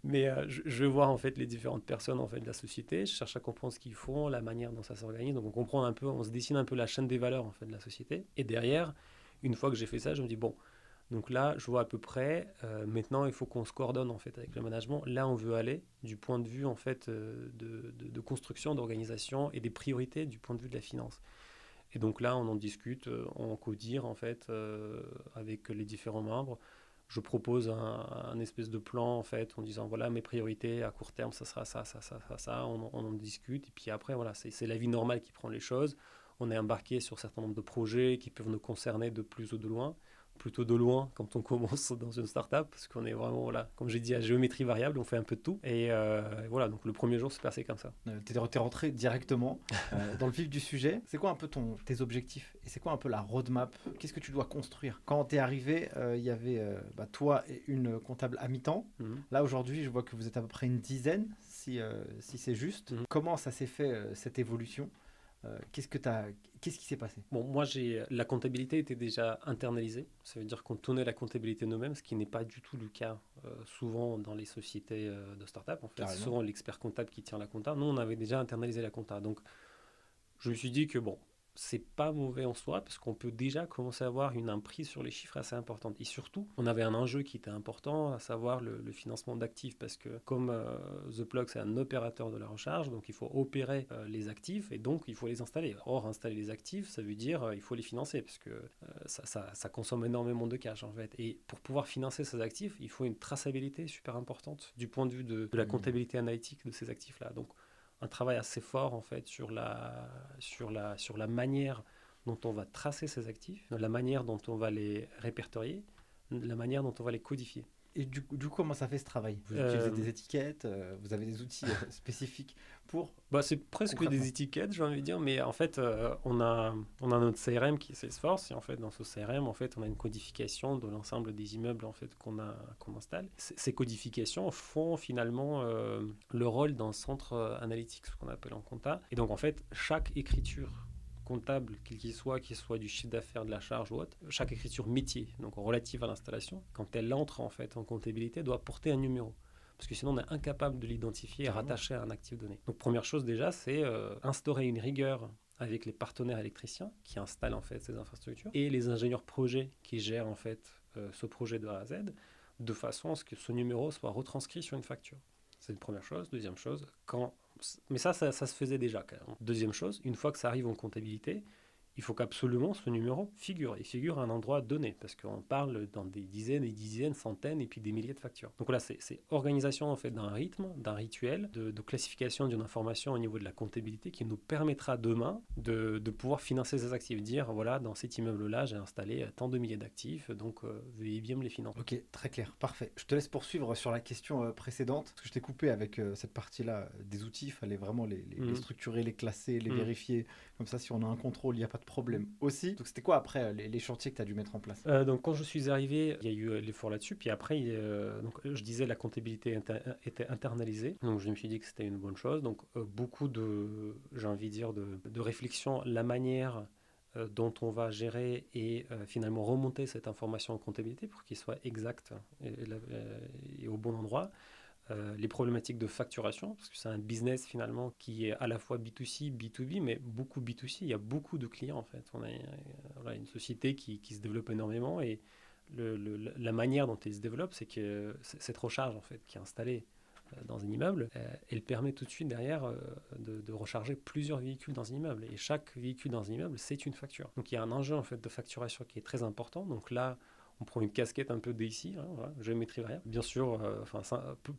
Mais je vais voir en fait les différentes personnes en fait de la société. Je cherche à comprendre ce qu'ils font, la manière dont ça s'organise. Donc, on comprend un peu, on se dessine un peu la chaîne des valeurs en fait de la société. Et derrière, une fois que j'ai fait ça, je me dis bon. Donc là, je vois à peu près. Maintenant, il faut qu'on se coordonne en fait avec le management. Là, on veut aller du point de vue en fait de construction, d'organisation et des priorités du point de vue de la finance. Et donc là, on en discute, on codire en fait avec les différents membres. Je propose un espèce de plan en fait en disant voilà mes priorités à court terme, ça sera ça, ça, ça, ça, ça. On en discute et puis après voilà, c'est la vie normale qui prend les choses. On est embarqué sur un certain nombre de projets qui peuvent nous concerner de plus ou de loin, plutôt de loin quand on commence dans une startup parce qu'on est vraiment voilà, comme j'ai dit à géométrie variable, on fait un peu de tout et voilà donc le premier jour c'est passé comme ça. T'es rentré directement dans le vif du sujet. C'est quoi un peu tes objectifs? Et c'est quoi un peu la roadmap? Qu'est-ce que tu dois construire? Quand t'es arrivé, il y avait toi et une comptable à mi-temps. Mhm. Là, aujourd'hui, je vois que vous êtes à peu près une dizaine, si c'est juste. Mhm. Comment ça s'est fait, cette évolution? Qu'est-ce qui s'est passé? Bon, moi, la comptabilité était déjà internalisée. Ça veut dire qu'on tenait la comptabilité nous-mêmes, ce qui n'est pas du tout le cas souvent dans les sociétés de start-up. En fait, c'est Carrément. souvent l'expert comptable qui tient la compta. Nous, on avait déjà internalisé la compta. Donc, je me suis dit que bon, c'est pas mauvais en soi parce qu'on peut déjà commencer à avoir une emprise sur les chiffres assez importante. Et surtout, on avait un enjeu qui était important, à savoir le financement d'actifs parce que comme The Plug c'est un opérateur de la recharge, donc il faut opérer les actifs et donc il faut les installer. Or, installer les actifs, ça veut dire il faut les financer parce que ça consomme énormément de cash en fait. Et pour pouvoir financer ces actifs, il faut une traçabilité super importante du point de vue de la comptabilité analytique de ces actifs-là. Donc, un travail assez fort en fait sur la manière dont on va tracer ces actifs, la manière dont on va les répertorier, la manière dont on va les codifier. Et du coup, comment ça fait ce travail? Vous utilisez des étiquettes, vous avez des outils spécifiques pour Bah, c'est presque concrètement? des étiquettes, j'ai envie de dire, mais en fait, on a notre CRM qui est Salesforce, et en fait, dans ce CRM, en fait, on a une codification de l'ensemble des immeubles en fait, qu'on installe. Ces codifications font finalement le rôle d'un centre analytique, ce qu'on appelle en compta. Et donc, en fait, chaque écriture comptable, quel qu'il soit du chiffre d'affaires, de la charge ou autre, chaque écriture métier, donc relative à l'installation, quand elle entre en fait en comptabilité, doit porter un numéro. Parce que sinon, on est incapable de l'identifier et Carrément. rattacher à un actif donné. Donc, première chose déjà, c'est instaurer une rigueur avec les partenaires électriciens qui installent en fait ces infrastructures et les ingénieurs projets qui gèrent en fait ce projet de A à Z, de façon à ce que ce numéro soit retranscrit sur une facture. C'est une première chose. Deuxième chose, mais ça se faisait déjà quand même. Deuxième chose, une fois que ça arrive en comptabilité, il faut qu'absolument ce numéro figure. Il figure à un endroit donné, parce qu'on parle dans des dizaines et dizaines, centaines et puis des milliers de factures. Donc voilà, c'est organisation en fait d'un rythme, d'un rituel, de classification d'une information au niveau de la comptabilité qui nous permettra demain de pouvoir financer ces actifs. Dire, voilà, dans cet immeuble-là, j'ai installé tant de milliers d'actifs, donc veuillez bien me les financer. Ok, très clair, parfait. Je te laisse poursuivre sur la question précédente, parce que je t'ai coupé avec cette partie-là des outils. Il fallait vraiment les structurer, les classer, les vérifier. Comme ça, si on a un contrôle, il n'y a pas de problème aussi. Donc c'était quoi après les chantiers que tu as dû mettre en place? Donc quand je suis arrivé, il y a eu l'effort là-dessus. Puis après, donc, je disais la comptabilité était internalisée. Donc je me suis dit que c'était une bonne chose. Donc beaucoup j'ai envie de dire, de réflexion, la manière dont on va gérer et finalement remonter cette information en comptabilité pour qu'il soit exact et au bon endroit. Les problématiques de facturation, parce que c'est un business finalement qui est à la fois B2C, B2B, mais beaucoup B2C. Il y a beaucoup de clients en fait. On a voilà, une société qui se développe énormément et la manière dont elle se développe, c'est que cette recharge en fait qui est installée dans un immeuble, elle permet tout de suite derrière de recharger plusieurs véhicules dans un immeuble. Et chaque véhicule dans un immeuble, c'est une facture. Donc il y a un enjeu en fait de facturation qui est très important. Donc là, on prend une casquette un peu d'ici, hein, voilà, géométrie variable. Bien sûr,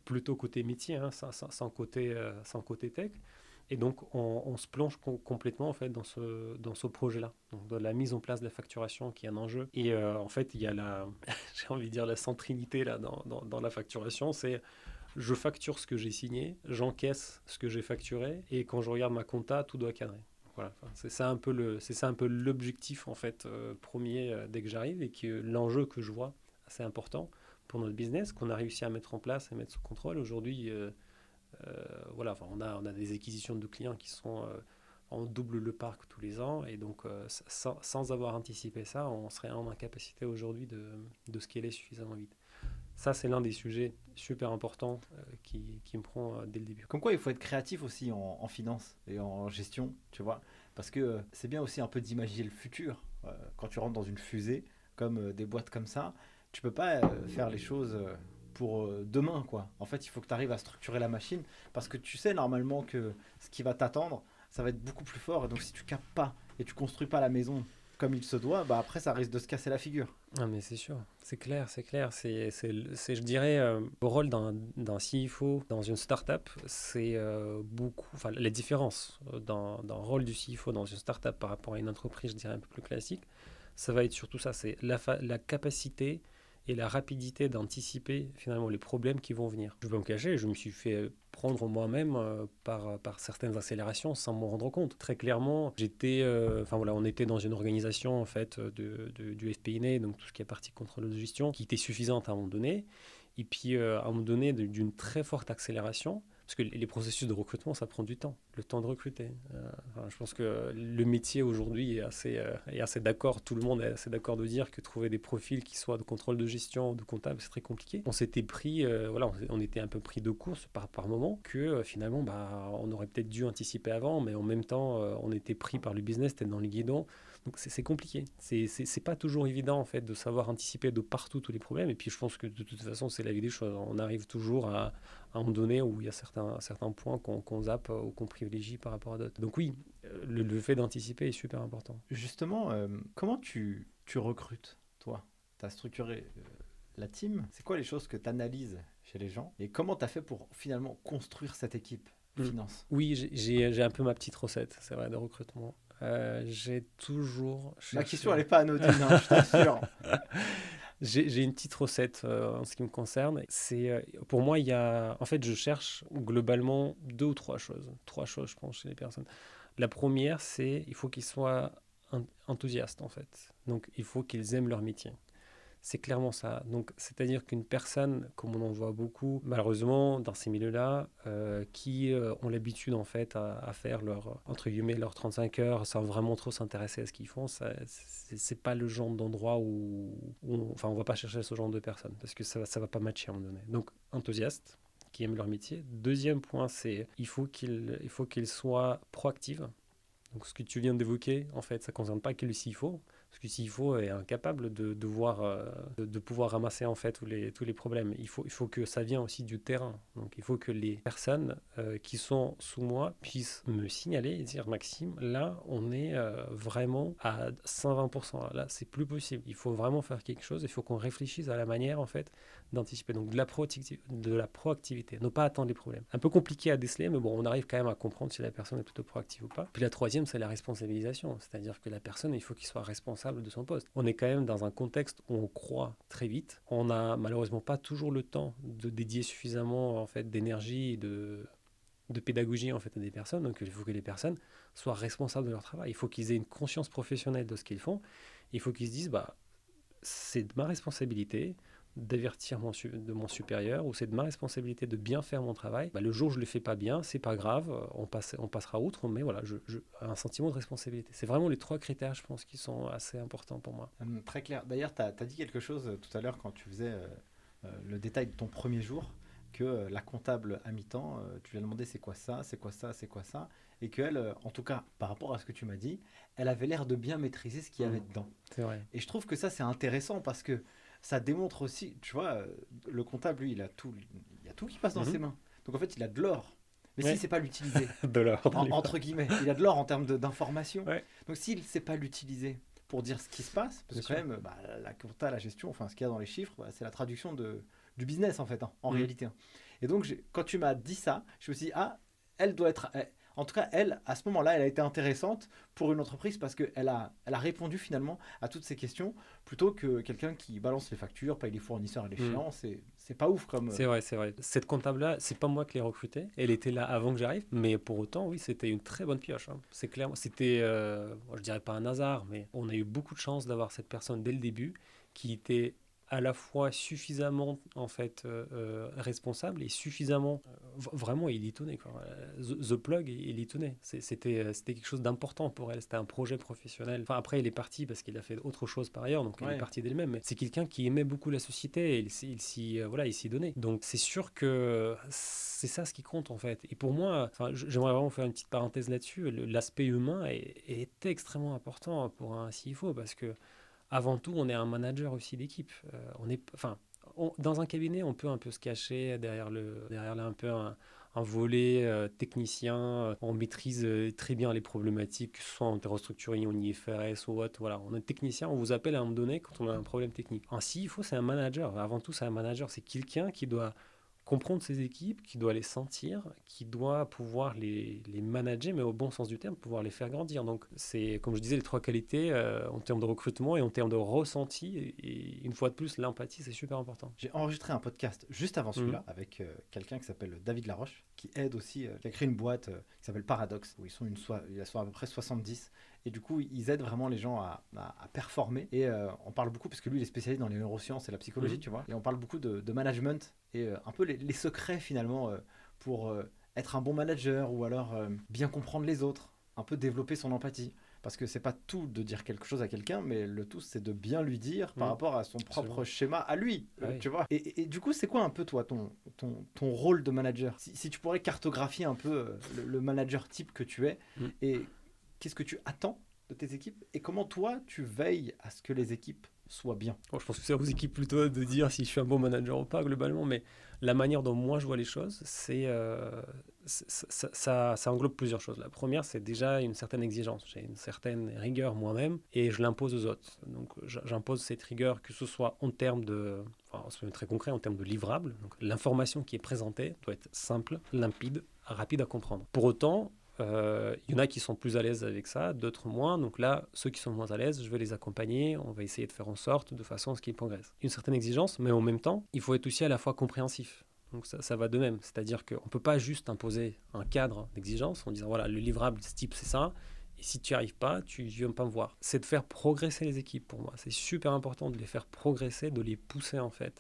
plutôt côté métier, hein, sans côté tech. Et donc, on se plonge complètement en fait, dans ce projet-là, donc de la mise en place de la facturation qui est un enjeu. Et en fait, il y a j'ai envie de dire la centrinité là, dans la facturation, c'est je facture ce que j'ai signé, j'encaisse ce que j'ai facturé, et quand je regarde ma compta, tout doit cadrer. Voilà, c'est ça un peu l'objectif en fait premier dès que j'arrive et que l'enjeu que je vois assez important pour notre business qu'on a réussi à mettre en place et mettre sous contrôle aujourd'hui. Voilà, on a des acquisitions de clients qui sont on double le parc tous les ans et donc sans avoir anticipé ça, on serait en incapacité aujourd'hui de scaler suffisamment vite. Ça, c'est l'un des sujets super importants qui me prend dès le début. Comme quoi, il faut être créatif aussi en finance et en gestion, tu vois. Parce que c'est bien aussi un peu d'imaginer le futur. Quand tu rentres dans une fusée, comme des boîtes comme ça, tu peux pas faire les choses pour demain, quoi. En fait, il faut que tu arrives à structurer la machine parce que tu sais normalement que ce qui va t'attendre, ça va être beaucoup plus fort. Et donc, si tu capes pas et tu construis pas la maison comme il se doit, bah après, ça risque de se casser la figure. Ah mais c'est sûr, c'est clair, c'est clair. Je dirais, le rôle d'un CFO dans une startup, c'est beaucoup, enfin les différences d'un rôle du CFO dans une startup par rapport à une entreprise, je dirais un peu plus classique, ça va être surtout ça, c'est la capacité et la rapidité d'anticiper finalement les problèmes qui vont venir. Je vais me cacher, je me suis fait prendre moi-même par certaines accélérations sans m'en rendre compte. Très clairement, on était dans une organisation en fait du FPINE, donc tout ce qui est partie contrôle de gestion, qui était suffisante à un moment donné. Et puis à un moment donné, d'une très forte accélération, parce que les processus de recrutement, ça prend du temps, le temps de recruter. Je pense que le métier aujourd'hui est assez d'accord, tout le monde est assez d'accord de dire que trouver des profils qui soient de contrôle de gestion, de comptable, c'est très compliqué. On s'était pris, on était un peu pris de course par moment, que finalement, on aurait peut-être dû anticiper avant, mais en même temps, on était pris par le business, c'était dans le guidon. Donc c'est compliqué. C'est pas toujours évident en fait de savoir anticiper de partout tous les problèmes. Et puis je pense que de toute façon, c'est la vie des choses. On arrive toujours à un moment donné où il y a certains points qu'on zappe ou qu'on privilégie par rapport à d'autres. Donc oui, le fait d'anticiper est super important. Justement, comment tu recrutes, toi? Tu as structuré la team. C'est quoi les choses que tu analyses chez les gens? Et comment tu as fait pour finalement construire cette équipe finance? Oui, j'ai un peu ma petite recette, c'est vrai, de recrutement. J'ai toujours cherché... Ma question, elle n'est pas anodine, hein, je t'assure. J'ai une petite recette en ce qui me concerne. Pour moi, en fait, je cherche globalement deux ou trois choses. Trois choses, je pense, chez les personnes. La première, c'est il faut qu'ils soient enthousiastes, en fait. Donc, il faut qu'ils aiment leur métier. C'est clairement ça. Donc, c'est-à-dire qu'une personne, comme on en voit beaucoup, malheureusement, dans ces milieux-là, qui ont l'habitude, en fait, à faire entre guillemets, leurs 35 heures sans vraiment trop s'intéresser à ce qu'ils font, c'est pas le genre d'endroit enfin, on va pas chercher ce genre de personnes parce que ça va pas matcher à un moment donné. Donc, enthousiaste, qui aiment leur métier. Deuxième point, c'est il faut qu'ils soient proactifs. Donc, ce que tu viens d'évoquer, en fait, ça ne concerne pas que le CFO, parce que le CFO est incapable de pouvoir ramasser en fait tous les problèmes. Il faut que ça vienne aussi du terrain. Donc, il faut que les personnes qui sont sous moi puissent me signaler et dire Maxime, là, on est vraiment à 120%. Là, c'est plus possible. Il faut vraiment faire quelque chose. Il faut qu'on réfléchisse à la manière en fait d'anticiper. Donc, de la proactivité. Ne pas attendre les problèmes. Un peu compliqué à déceler, mais bon, on arrive quand même à comprendre si la personne est plutôt proactive ou pas. Puis la troisième, c'est la responsabilisation. C'est-à-dire que la personne, il faut qu'il soit responsable de son poste. On est quand même dans un contexte où on croit très vite. On n'a malheureusement pas toujours le temps de dédier suffisamment en fait, d'énergie et de pédagogie en fait, à des personnes. Donc il faut que les personnes soient responsables de leur travail. Il faut qu'ils aient une conscience professionnelle de ce qu'ils font. Il faut qu'ils se disent, c'est de ma responsabilité d'avertir de mon supérieur ou c'est de ma responsabilité de bien faire mon travail. Le jour où je ne le fais pas bien, c'est pas grave, on passera outre, mais voilà, un sentiment de responsabilité. C'est vraiment les trois critères, je pense, qui sont assez importants pour moi. Très clair. D'ailleurs, tu as dit quelque chose tout à l'heure quand tu faisais le détail de ton premier jour, que la comptable à mi-temps, tu lui as demandé c'est quoi ça, c'est quoi ça, c'est quoi ça, et qu'elle, en tout cas par rapport à ce que tu m'as dit, elle avait l'air de bien maîtriser ce qu'il y avait dedans. C'est vrai. Et je trouve que ça c'est intéressant parce que ça démontre aussi, tu vois, le comptable lui il y a tout qui passe dans ses mains. Donc en fait il a de l'or. Mais s'il ne sait pas l'utiliser, de l'or, entre guillemets, il a de l'or en termes d'information. Ouais. Donc s'il ne sait pas l'utiliser pour dire ce qui se passe, parce que quand même, la compta, la gestion, enfin ce qu'il y a dans les chiffres, c'est la traduction du business en fait, en réalité. Et donc quand tu m'as dit ça, je me suis dit, elle doit être... En tout cas, elle, à ce moment-là, elle a été intéressante pour une entreprise parce qu'elle a répondu finalement à toutes ces questions plutôt que quelqu'un qui balance les factures, paye les fournisseurs à l'échéance. C'est pas ouf comme... C'est vrai, c'est vrai. Cette comptable-là, c'est pas moi qui l'ai recrutée. Elle était là avant que j'arrive, mais pour autant, oui, c'était une très bonne pioche. Hein. C'est clair. C'était, je dirais pas un hasard, mais on a eu beaucoup de chance d'avoir cette personne dès le début qui était à la fois suffisamment en fait responsable et suffisamment vraiment il y tenait quoi. The Plug il y tenait, c'était quelque chose d'important pour elle, c'était un projet professionnel. Enfin après il est parti parce qu'il a fait autre chose par ailleurs, donc il est parti d'elle-même, mais c'est quelqu'un qui aimait beaucoup la société et il s'y donnait, donc c'est sûr que c'est ça ce qui compte en fait. Et pour moi, j'aimerais vraiment faire une petite parenthèse là-dessus, l'aspect humain est extrêmement important pour un CFO parce que avant tout, on est un manager aussi d'équipe. Dans un cabinet, on peut un peu se cacher derrière un peu un volet technicien. On maîtrise très bien les problématiques, que ce soit en restructuring, en IFRS ou autre. Voilà, on est technicien, on vous appelle à un moment donné quand on a un problème technique. Ainsi, il faut, c'est un manager. Avant tout, c'est un manager. C'est quelqu'un qui doit comprendre ses équipes, qui doit les sentir, qui doit pouvoir les manager, mais au bon sens du terme, pouvoir les faire grandir. Donc, c'est, comme je disais, les trois qualités en termes de recrutement et en termes de ressenti. Et une fois de plus, l'empathie, c'est super important. J'ai enregistré un podcast juste avant celui-là avec quelqu'un qui s'appelle David Laroche, qui aide aussi, qui a créé une boîte qui s'appelle Paradox, où ils sont à peu près 70. Et du coup, ils aident vraiment les gens à performer. Et on parle beaucoup, parce que lui, il est spécialisé dans les neurosciences et la psychologie, tu vois. Et on parle beaucoup de management et un peu les secrets, finalement, pour être un bon manager ou alors bien comprendre les autres, un peu développer son empathie. Parce que c'est pas tout de dire quelque chose à quelqu'un, mais le tout, c'est de bien lui dire par rapport à son propre schéma à lui, tu vois. Et du coup, c'est quoi un peu, toi, ton rôle de manager, si tu pourrais cartographier un peu le manager type que tu es, et qu'est-ce que tu attends de tes équipes et comment toi tu veilles à ce que les équipes soient bien? Je pense que c'est aux équipes plutôt de dire si je suis un bon manager ou pas globalement, mais la manière dont moi je vois les choses, ça englobe plusieurs choses. La première, c'est déjà une certaine exigence. J'ai une certaine rigueur moi-même et je l'impose aux autres. Donc j'impose cette rigueur, que ce soit en termes de, soyons très concret, en termes de livrables. Donc l'information qui est présentée doit être simple, limpide, rapide à comprendre. Pour autant, Il y en a qui sont plus à l'aise avec ça, d'autres moins. Donc là, ceux qui sont moins à l'aise, je vais les accompagner. On va essayer de faire en sorte, de façon à ce qu'ils progressent. Une certaine exigence, mais en même temps, il faut être aussi à la fois compréhensif. Donc ça va de même. C'est-à-dire qu'on ne peut pas juste imposer un cadre d'exigence en disant, voilà, le livrable de ce type, c'est ça. Et si tu n'y arrives pas, tu ne viens pas me voir. C'est de faire progresser les équipes pour moi. C'est super important de les faire progresser, de les pousser en fait.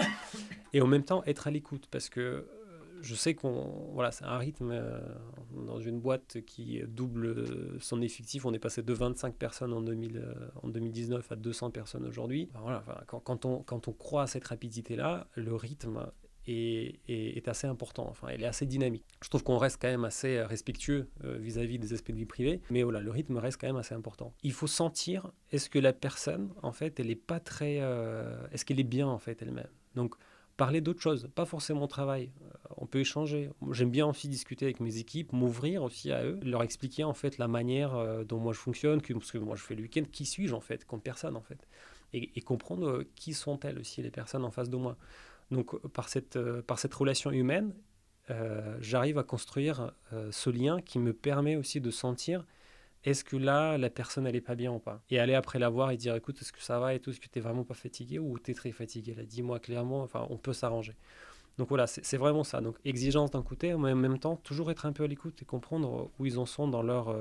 Et en même temps, être à l'écoute. Parce que je sais voilà, c'est un rythme dans une boîte qui double son effectif. On est passé de 25 personnes en 2019 à 200 personnes aujourd'hui. Ben voilà, enfin, quand on croit à cette rapidité-là, le rythme est assez important. Enfin, elle est assez dynamique. Je trouve qu'on reste quand même assez respectueux vis-à-vis des aspects de vie privée, mais voilà, le rythme reste quand même assez important. Il faut sentir, est-ce que la personne, en fait, elle est pas très... est-ce qu'elle est bien, en fait, elle-même. Donc, parler d'autres choses, pas forcément au travail. On peut échanger. J'aime bien aussi discuter avec mes équipes, m'ouvrir aussi à eux, leur expliquer en fait la manière dont moi je fonctionne, parce que moi je fais le week-end, qui suis-je en fait, comme personne en fait, et comprendre qui sont-elles aussi les personnes en face de moi. Donc par cette relation humaine, j'arrive à construire ce lien qui me permet aussi de sentir est-ce que là, la personne, elle est pas bien ou pas. Et aller après la voir et dire, écoute, est-ce que ça va et tout, est-ce que tu n'es vraiment pas fatigué ou tu es très fatigué là, dis-moi clairement, enfin, on peut s'arranger. Donc voilà, c'est vraiment ça. Donc exigence d'un côté, mais en même temps, toujours être un peu à l'écoute et comprendre où ils en sont dans leur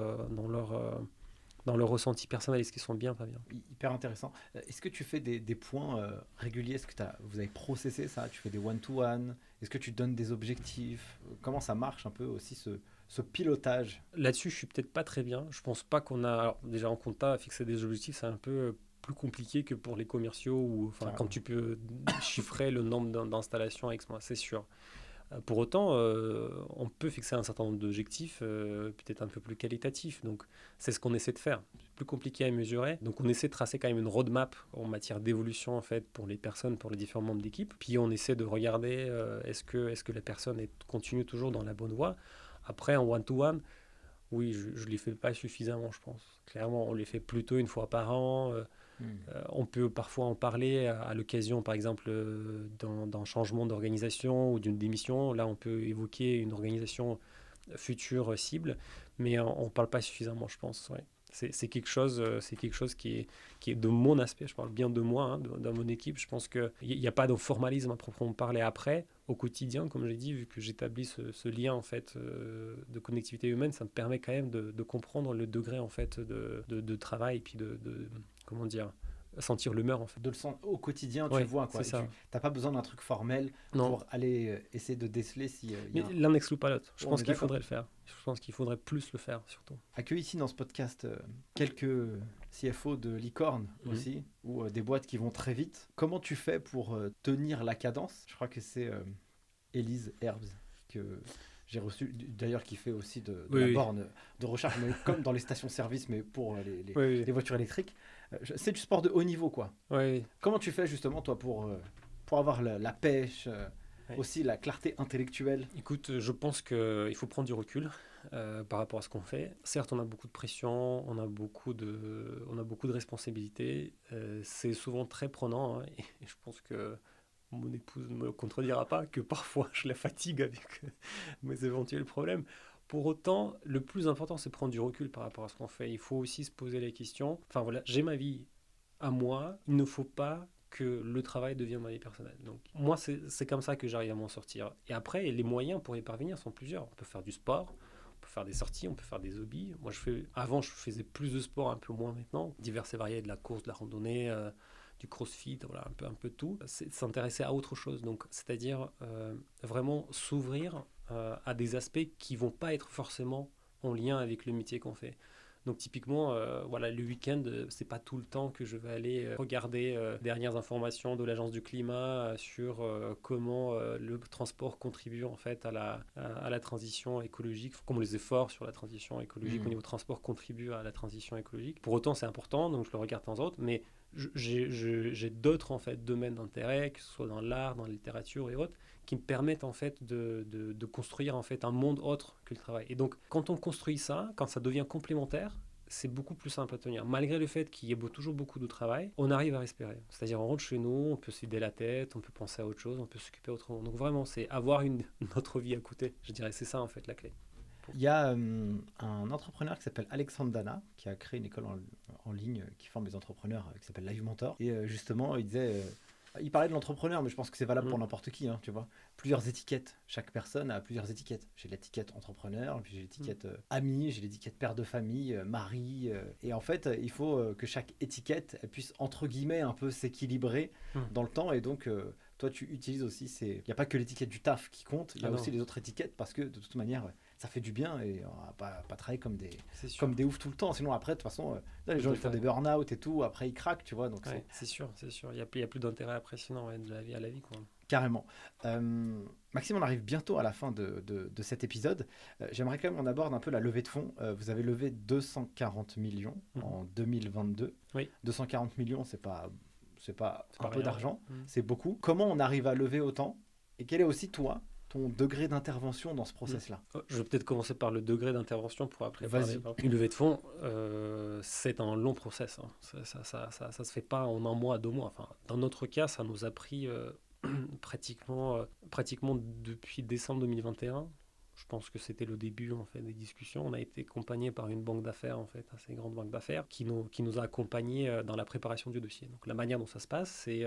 ressenti personnel, est-ce qu'ils sont bien, pas bien. Hyper intéressant. Est-ce que tu fais des points réguliers? Est-ce que vous avez processé ça? Tu fais des one-to-one? Est-ce que tu donnes des objectifs? Comment ça marche un peu aussi ce pilotage? Là-dessus, je suis peut-être pas très bien. Je pense pas qu'on a. Alors, déjà en compta, fixer des objectifs, c'est un peu plus compliqué que pour les commerciaux ou enfin, quand tu peux chiffrer le nombre d'installations avec moi, c'est sûr. Pour autant, on peut fixer un certain nombre d'objectifs, peut-être un peu plus qualitatifs. Donc, c'est ce qu'on essaie de faire. C'est plus compliqué à mesurer. Donc, on essaie de tracer quand même une roadmap en matière d'évolution en fait pour les personnes, pour les différents membres d'équipe. Puis, on essaie de regarder est-ce que la personne continue toujours dans la bonne voie. Après, en one-to-one, oui, je ne les fais pas suffisamment, je pense. Clairement, on les fait plutôt une fois par an. On peut parfois en parler à l'occasion, par exemple, d'un changement d'organisation ou d'une démission. Là, on peut évoquer une organisation future cible, mais on ne parle pas suffisamment, je pense. Ouais. C'est quelque chose qui est de mon aspect, je parle bien de moi, hein, de mon équipe. Je pense qu'il n'y a pas de formalisme à proprement parler après, au quotidien, comme j'ai dit, vu que j'établis ce lien en fait, de connectivité humaine, ça me permet quand même de comprendre le degré en fait, de travail, et puis comment dire, sentir l'humeur en fait. De le sens au quotidien, tu Oui, le vois quoi. c'est ça. Tu n'as pas besoin d'un truc formel Non, pour aller essayer de déceler s'il y mais a l'un n'exclut pas l'autre. Je On pense est qu'il d'accord. faudrait le faire. Je pense qu'il faudrait plus le faire, surtout. Accueilli ici dans ce podcast quelques CFO de licorne aussi, ou des boîtes qui vont très vite. Comment tu fais pour tenir la cadence? Je crois que c'est Élise Herbs que j'ai reçu, d'ailleurs qui fait aussi de Oui, la oui. borne de recharge, mais comme dans les stations-service, mais pour Oui, oui. les voitures électriques. C'est du sport de haut niveau, quoi. Oui, oui. Comment tu fais justement, toi, pour avoir la pêche, Ouais. aussi la clarté intellectuelle? Écoute, je pense qu'il faut prendre du recul par rapport à ce qu'on fait. Certes, on a beaucoup de pression, on a beaucoup de responsabilités. C'est souvent très prenant, hein, et je pense que mon épouse ne me contredira pas que parfois je la fatigue avec mes éventuels problèmes. Pour autant, le plus important, c'est prendre du recul par rapport à ce qu'on fait. Il faut aussi se poser la question. Enfin voilà, j'ai ma vie à moi. Il ne faut pas que le travail devienne ma vie personnelle. Donc moi, c'est comme ça que j'arrive à m'en sortir. Et après, les moyens pour y parvenir sont plusieurs. On peut faire du sport, on peut faire des sorties, on peut faire des hobbies. Moi, avant, je faisais plus de sport, un peu moins maintenant. Divers et variés, de la course, de la randonnée, du crossfit, voilà, un peu tout. C'est de s'intéresser à autre chose. Donc, c'est-à-dire vraiment s'ouvrir à des aspects qui vont pas être forcément en lien avec le métier qu'on fait. Donc typiquement, voilà, le week-end, c'est pas tout le temps que je vais aller regarder dernières informations de l'agence du climat sur comment le transport contribue en fait à la transition écologique, comment les efforts sur la transition écologique au niveau transport contribuent à la transition écologique. Pour autant, c'est important, donc je le regarde de temps en temps, mais j'ai d'autres en fait domaines d'intérêt, que ce soit dans l'art, dans la littérature et autres, qui me permettent en fait de construire en fait un monde autre que le travail. Et donc quand on construit ça, quand ça devient complémentaire, c'est beaucoup plus simple à tenir. Malgré le fait qu'il y ait toujours beaucoup de travail, on arrive à respirer. C'est-à-dire on rentre chez nous, on peut se vider la tête, on peut penser à autre chose, on peut s'occuper autrement. Donc vraiment, c'est avoir une autre vie à côté. Je dirais c'est ça en fait la clé. Il y a un entrepreneur qui s'appelle Alexandre Dana, qui a créé une école en ligne qui forme les entrepreneurs, qui s'appelle Live Mentor. Et justement, il disait, il parlait de l'entrepreneur, mais je pense que c'est valable pour n'importe qui, hein, tu vois. Plusieurs étiquettes. Chaque personne a plusieurs étiquettes. J'ai l'étiquette entrepreneur, puis j'ai l'étiquette ami, j'ai l'étiquette père de famille, mari. Et en fait, il faut que chaque étiquette elle puisse, entre guillemets, un peu s'équilibrer dans le temps. Et donc, toi, tu utilises aussi il n'y a pas que l'étiquette du taf qui compte, il y a aussi les autres étiquettes parce que de toute manière, ça fait du bien et on va pas travailler comme des oufs tout le temps. Sinon, après, de toute façon, là, les gens ils font des burn-out et tout, après ils craquent, tu vois. Donc c'est sûr. Il n'y a plus d'intérêt après, sinon, de la vie à la vie, quoi. Carrément. Maxime, on arrive bientôt à la fin de cet épisode. J'aimerais quand même qu'on aborde un peu la levée de fonds. Vous avez levé 240 millions en 2022. Oui. 240 millions, c'est pas un peu rien, d'argent, c'est beaucoup. Comment on arrive à lever autant? Et quel est aussi, toi, ton degré d'intervention dans ce process-là? Je vais peut-être commencer par le degré d'intervention pour après Vas-y. Une levée de fonds, c'est un long process. Hein. Ça se fait pas en un mois, 2 mois. Enfin, dans notre cas, ça nous a pris pratiquement depuis décembre 2021. Je pense que c'était le début en fait des discussions. On a été accompagné par une banque d'affaires, en fait, assez grande banque d'affaires, qui nous a accompagnés dans la préparation du dossier. Donc la manière dont ça se passe, c'est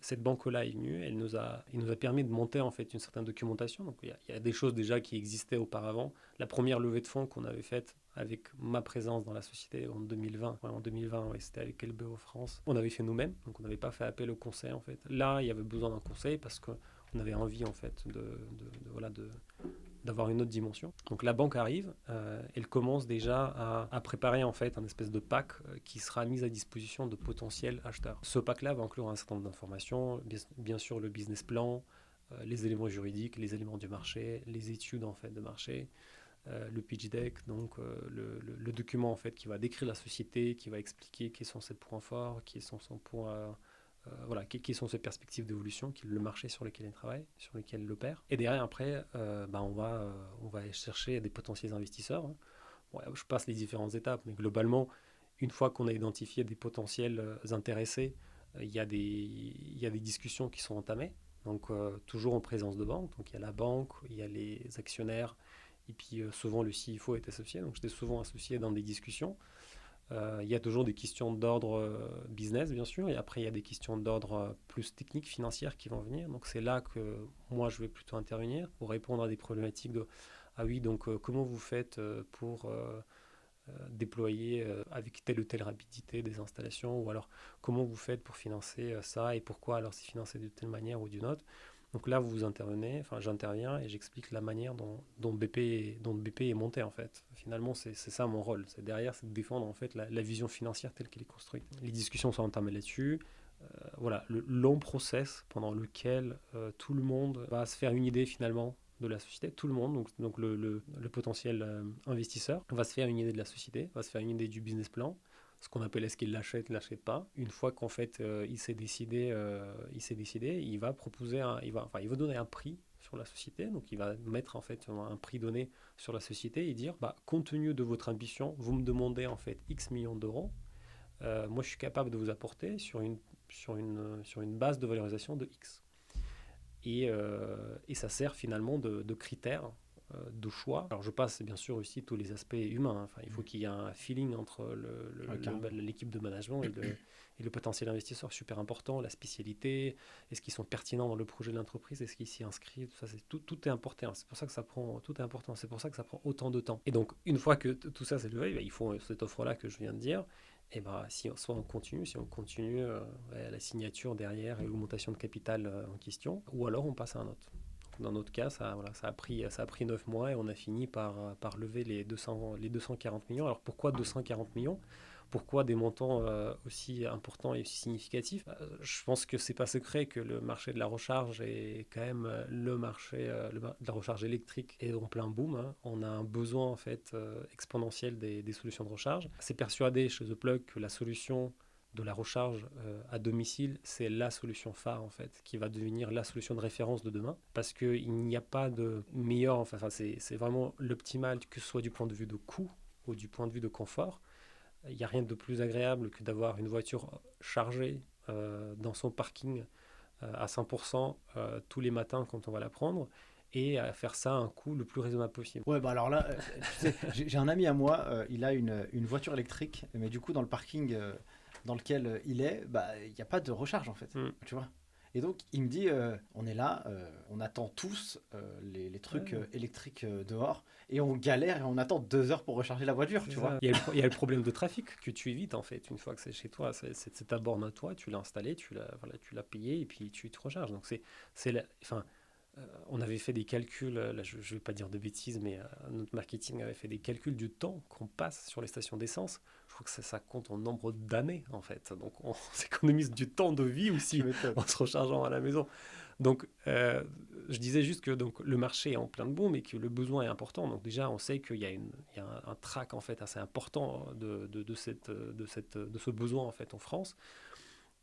cette banque-là est venue, il nous a permis de monter en fait une certaine documentation. Donc il y a des choses déjà qui existaient auparavant. La première levée de fonds qu'on avait faite avec ma présence dans la société en 2020. Ouais, en 2020, ouais, c'était avec LBO France. On avait fait nous-mêmes, donc on n'avait pas fait appel au conseil en fait. Là, il y avait besoin d'un conseil parce qu'on avait envie en fait d'avoir une autre dimension. Donc la banque arrive, elle commence déjà à préparer en fait un espèce de pack qui sera mis à disposition de potentiels acheteurs. Ce pack-là va inclure un certain nombre d'informations, bien sûr le business plan, les éléments juridiques, les éléments du marché, les études en fait de marché, le pitch deck, donc le document en fait qui va décrire la société, qui va expliquer quels sont ses points forts, quels sont son point quelles sont ses perspectives d'évolution, le marché sur lequel il travaille, sur lequel il opère. Et derrière, après, on va aller chercher des potentiels investisseurs. Hein. Bon, je passe les différentes étapes, mais globalement, une fois qu'on a identifié des potentiels intéressés, il y a des discussions qui sont entamées. Donc, toujours en présence de banque. Donc, il y a la banque, il y a les actionnaires, et puis souvent le CFO est associé. Donc, j'étais souvent associé dans des discussions. Il y a toujours des questions d'ordre business, bien sûr, et après, il y a des questions d'ordre plus technique, financière qui vont venir. Donc, c'est là que moi, je vais plutôt intervenir pour répondre à des problématiques de ah oui, donc comment vous faites pour déployer avec telle ou telle rapidité des installations, ou alors comment vous faites pour financer ça et pourquoi alors c'est financé de telle manière ou d'une autre. Donc là, vous intervenez, enfin j'interviens et j'explique la manière dont BP est monté en fait. Finalement, c'est ça mon rôle. C'est derrière, c'est de défendre en fait la vision financière telle qu'elle est construite. Les discussions sont entamées là-dessus. Le long process pendant lequel tout le monde va se faire une idée finalement de la société. Tout le monde, donc le potentiel investisseur, va se faire une idée de la société, va se faire une idée du business plan, ce qu'on appelle est-ce qu'il l'achète, l'achète pas. Une fois qu'en fait il s'est décidé, il va proposer, il va donner un prix sur la société. Donc il va mettre en fait un prix donné sur la société et dire compte tenu de votre ambition, vous me demandez en fait X millions d'euros. Moi je suis capable de vous apporter sur une base de valorisation de X. Et ça sert finalement de critère de choix. Alors je passe bien sûr aussi tous les aspects humains. Enfin, il faut qu'il y ait un feeling entre l'équipe de management et le potentiel investisseur, super important. La spécialité, est-ce qu'ils sont pertinents dans le projet de l'entreprise, est-ce qu'ils s'y inscrivent, tout est important. C'est pour ça que tout est important. C'est pour ça que ça prend autant de temps. Et donc une fois que tout ça c'est levé, ils font cette offre-là que je viens de dire. Et si on continue la signature derrière et l'augmentation de capital en question, ou alors on passe à un autre. Dans notre cas, ça a pris 9 mois et on a fini par lever les 240 millions. Alors pourquoi 240 millions ? Pourquoi des montants aussi importants et aussi significatifs ? Je pense que c'est pas secret que le marché de la recharge est quand même le marché de la recharge électrique est en plein boom. Hein. On a un besoin en fait exponentiel des solutions de recharge. C'est persuadé chez The Plug que la solution de la recharge à domicile, c'est la solution phare en fait, qui va devenir la solution de référence de demain, parce qu'il n'y a pas de meilleur, c'est vraiment l'optimal, que ce soit du point de vue de coût ou du point de vue de confort. Il n'y a rien de plus agréable que d'avoir une voiture chargée dans son parking à 100% tous les matins quand on va la prendre, et à faire ça à un coût le plus raisonnable possible. Ouais, bah alors là, tu sais, j'ai un ami à moi, il a une voiture électrique, mais du coup, dans le parking dans lequel il est, bah, il n'y a pas de recharge en fait, Mm. tu vois. Et donc, il me dit, on est là, on attend tous les trucs Ouais. électriques dehors, et on galère et on attend 2 heures pour recharger la voiture, C'est tu vois. ça. Il y a le problème de trafic que tu évites en fait une fois que c'est chez toi. C'est ta borne à toi, tu l'as installée, tu l'as payé et puis tu te recharges. Donc enfin, on avait fait des calculs, là je ne vais pas dire de bêtises, mais notre marketing avait fait des calculs du temps qu'on passe sur les stations d'essence. Je crois que ça compte en nombre d'années en fait. Donc on s'économise du temps de vie Tu aussi m'étonnes. en se rechargeant à la maison. Donc je disais juste que donc, le marché est en plein de boom et que le besoin est important. Donc déjà on sait qu'il y a un track en fait assez important de ce besoin en fait en France.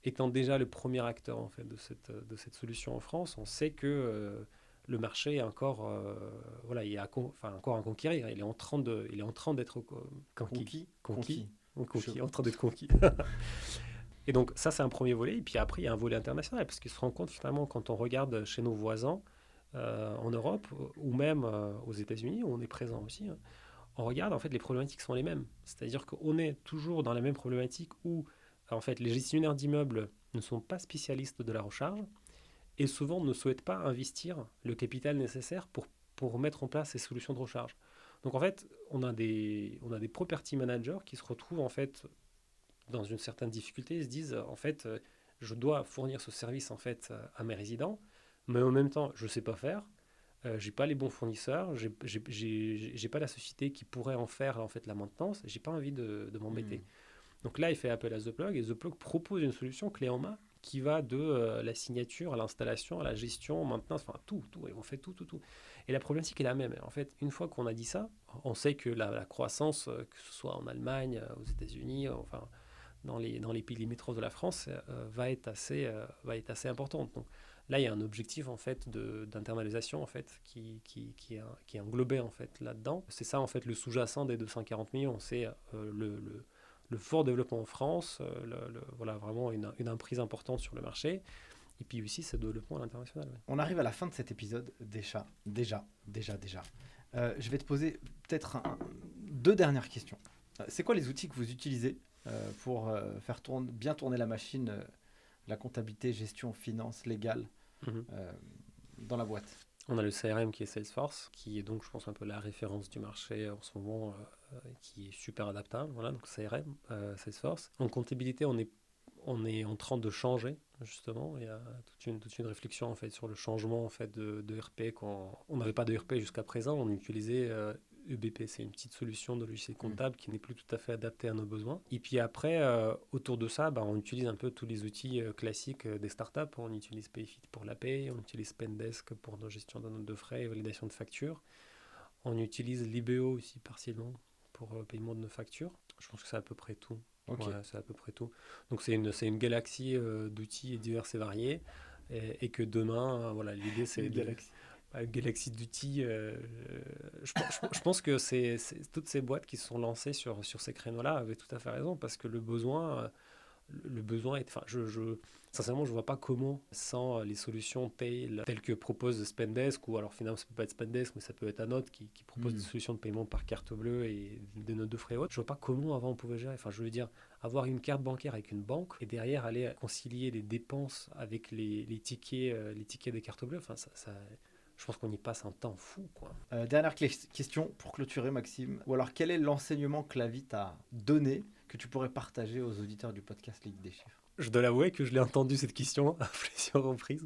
Étant déjà le premier acteur en fait de cette solution en France, on sait que le marché est encore, voilà, encore à conquérir. Il est en train d'être conquis, Conquis, conquis, conquis. conquis, en train d'être conquis. Et donc ça c'est un premier volet. Et puis après il y a un volet international parce qu'il se rend compte finalement quand on regarde chez nos voisins en Europe ou même aux États-Unis où on est présent aussi, hein, on regarde en fait les problématiques sont les mêmes. C'est-à-dire qu'on est toujours dans la même problématique où en fait les gestionnaires d'immeubles ne sont pas spécialistes de la recharge et souvent ne souhaitent pas investir le capital nécessaire pour mettre en place ces solutions de recharge. Donc en fait, on a des property managers qui se retrouvent en fait dans une certaine difficulté, ils se disent en fait je dois fournir ce service en fait à mes résidents, mais en même temps je ne sais pas faire, j'ai pas les bons fournisseurs, j'ai pas la société qui pourrait en faire en fait la maintenance, j'ai pas envie de m'embêter. Hmm. Donc là, il fait appel à The Plug et The Plug propose une solution clé en main qui va de la signature à l'installation, à la gestion, maintenance, enfin tout, et on fait tout. Et la problématique est la même. En fait, une fois qu'on a dit ça, on sait que la croissance, que ce soit en Allemagne, aux États-Unis, enfin dans les pays limitrophes de la France, va être assez importante. Donc là, il y a un objectif en fait d'internalisation en fait qui est englobé en fait là-dedans. C'est ça en fait le sous-jacent des 240 millions. C'est le fort développement en France, voilà vraiment une emprise importante sur le marché. Et puis aussi ce développement à l'international. Ouais. On arrive à la fin de cet épisode, déjà. Je vais te poser peut-être 2 dernières questions. C'est quoi les outils que vous utilisez pour faire bien tourner la machine, la comptabilité, gestion, finance, légale Mhm. euh, dans la boîte? On a le CRM qui est Salesforce, qui est donc, je pense, un peu la référence du marché en ce moment, qui est super adaptable. Voilà, donc CRM, Salesforce. En comptabilité, on est en train de changer, justement. Il y a toute une réflexion, en fait, sur le changement, en fait, de RP. On n'avait pas de RP jusqu'à présent, on utilisait EBP. C'est une petite solution de logiciel Mm. comptable qui n'est plus tout à fait adaptée à nos besoins. Et puis après, autour de ça, on utilise un peu tous les outils classiques des startups. On utilise Payfit pour la paye, on utilise Spendesk pour nos gestions de notes de frais et validation de factures. On utilise Libeo aussi partiellement pour paiement de nos factures. Je pense que c'est à peu près tout. Ok. Ouais, c'est à peu près tout. Donc c'est une galaxie d'outils divers et variés. Et que demain, voilà, l'idée c'est Une de galaxie. une galaxie d'outils. Je pense que toutes ces boîtes qui se sont lancées sur ces créneaux-là avaient tout à fait raison parce que le besoin est. Enfin, sincèrement, je vois pas comment, sans les solutions pay telles que propose Spendesk, ou alors finalement, ça peut pas être Spendesk, mais ça peut être un autre qui propose des Mm. solutions de paiement par carte bleue et des notes de frais hautes. Je vois pas comment avant on pouvait gérer. Enfin, je veux dire, avoir une carte bancaire avec une banque et derrière aller concilier les dépenses avec les tickets des cartes bleues. Enfin, je pense qu'on y passe un temps fou, quoi. Dernière question pour clôturer, Maxime. Ou alors, quel est l'enseignement que la vie t'a donné que tu pourrais partager aux auditeurs du podcast Ligue des Chiffres? Je dois l'avouer que je l'ai entendu cette question à plusieurs reprises.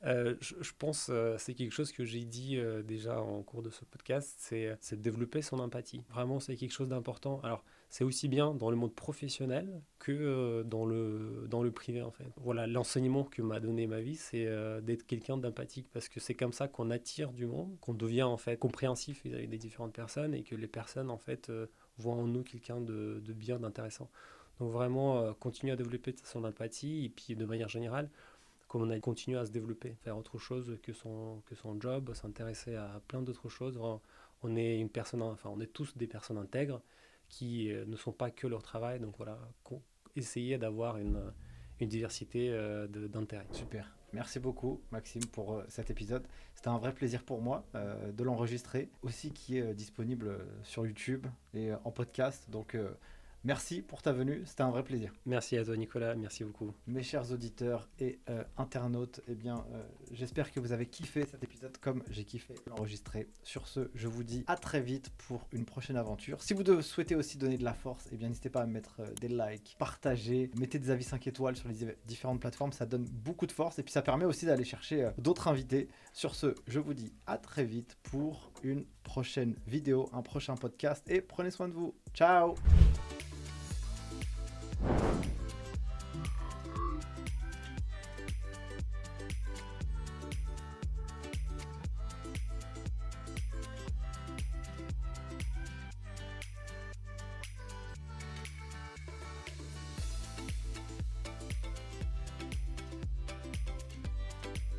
Je pense c'est quelque chose que j'ai dit déjà en cours de ce podcast, c'est de développer son empathie. Vraiment, c'est quelque chose d'important. Alors, c'est aussi bien dans le monde professionnel que dans le privé, en fait. Voilà, l'enseignement que m'a donné ma vie, c'est d'être quelqu'un d'empathique, parce que c'est comme ça qu'on attire du monde, qu'on devient, en fait, compréhensif vis-à-vis des différentes personnes, et que les personnes, en fait, voient en nous quelqu'un de bien, d'intéressant. Donc vraiment, continuer à développer son empathie, et puis de manière générale, comme on a continué à se développer, faire autre chose que son job, s'intéresser à plein d'autres choses. On est une personne, enfin, on est tous des personnes intègres qui ne sont pas que leur travail. Donc voilà, essayer d'avoir une diversité d'intérêts. Super. Merci beaucoup, Maxime, pour cet épisode. C'était un vrai plaisir pour moi de l'enregistrer, aussi qui est disponible sur YouTube et en podcast. Donc, merci pour ta venue, c'était un vrai plaisir. Merci à toi, Nicolas. Merci beaucoup. Mes chers auditeurs et internautes, eh bien, j'espère que vous avez kiffé cet épisode comme j'ai kiffé l'enregistrer. Sur ce, je vous dis à très vite pour une prochaine aventure. Si vous souhaitez aussi donner de la force, eh bien, n'hésitez pas à mettre des likes, partager, mettez des avis 5 étoiles sur les différentes plateformes. Ça donne beaucoup de force et puis ça permet aussi d'aller chercher d'autres invités. Sur ce, je vous dis à très vite pour une prochaine vidéo, un prochain podcast et prenez soin de vous. Ciao!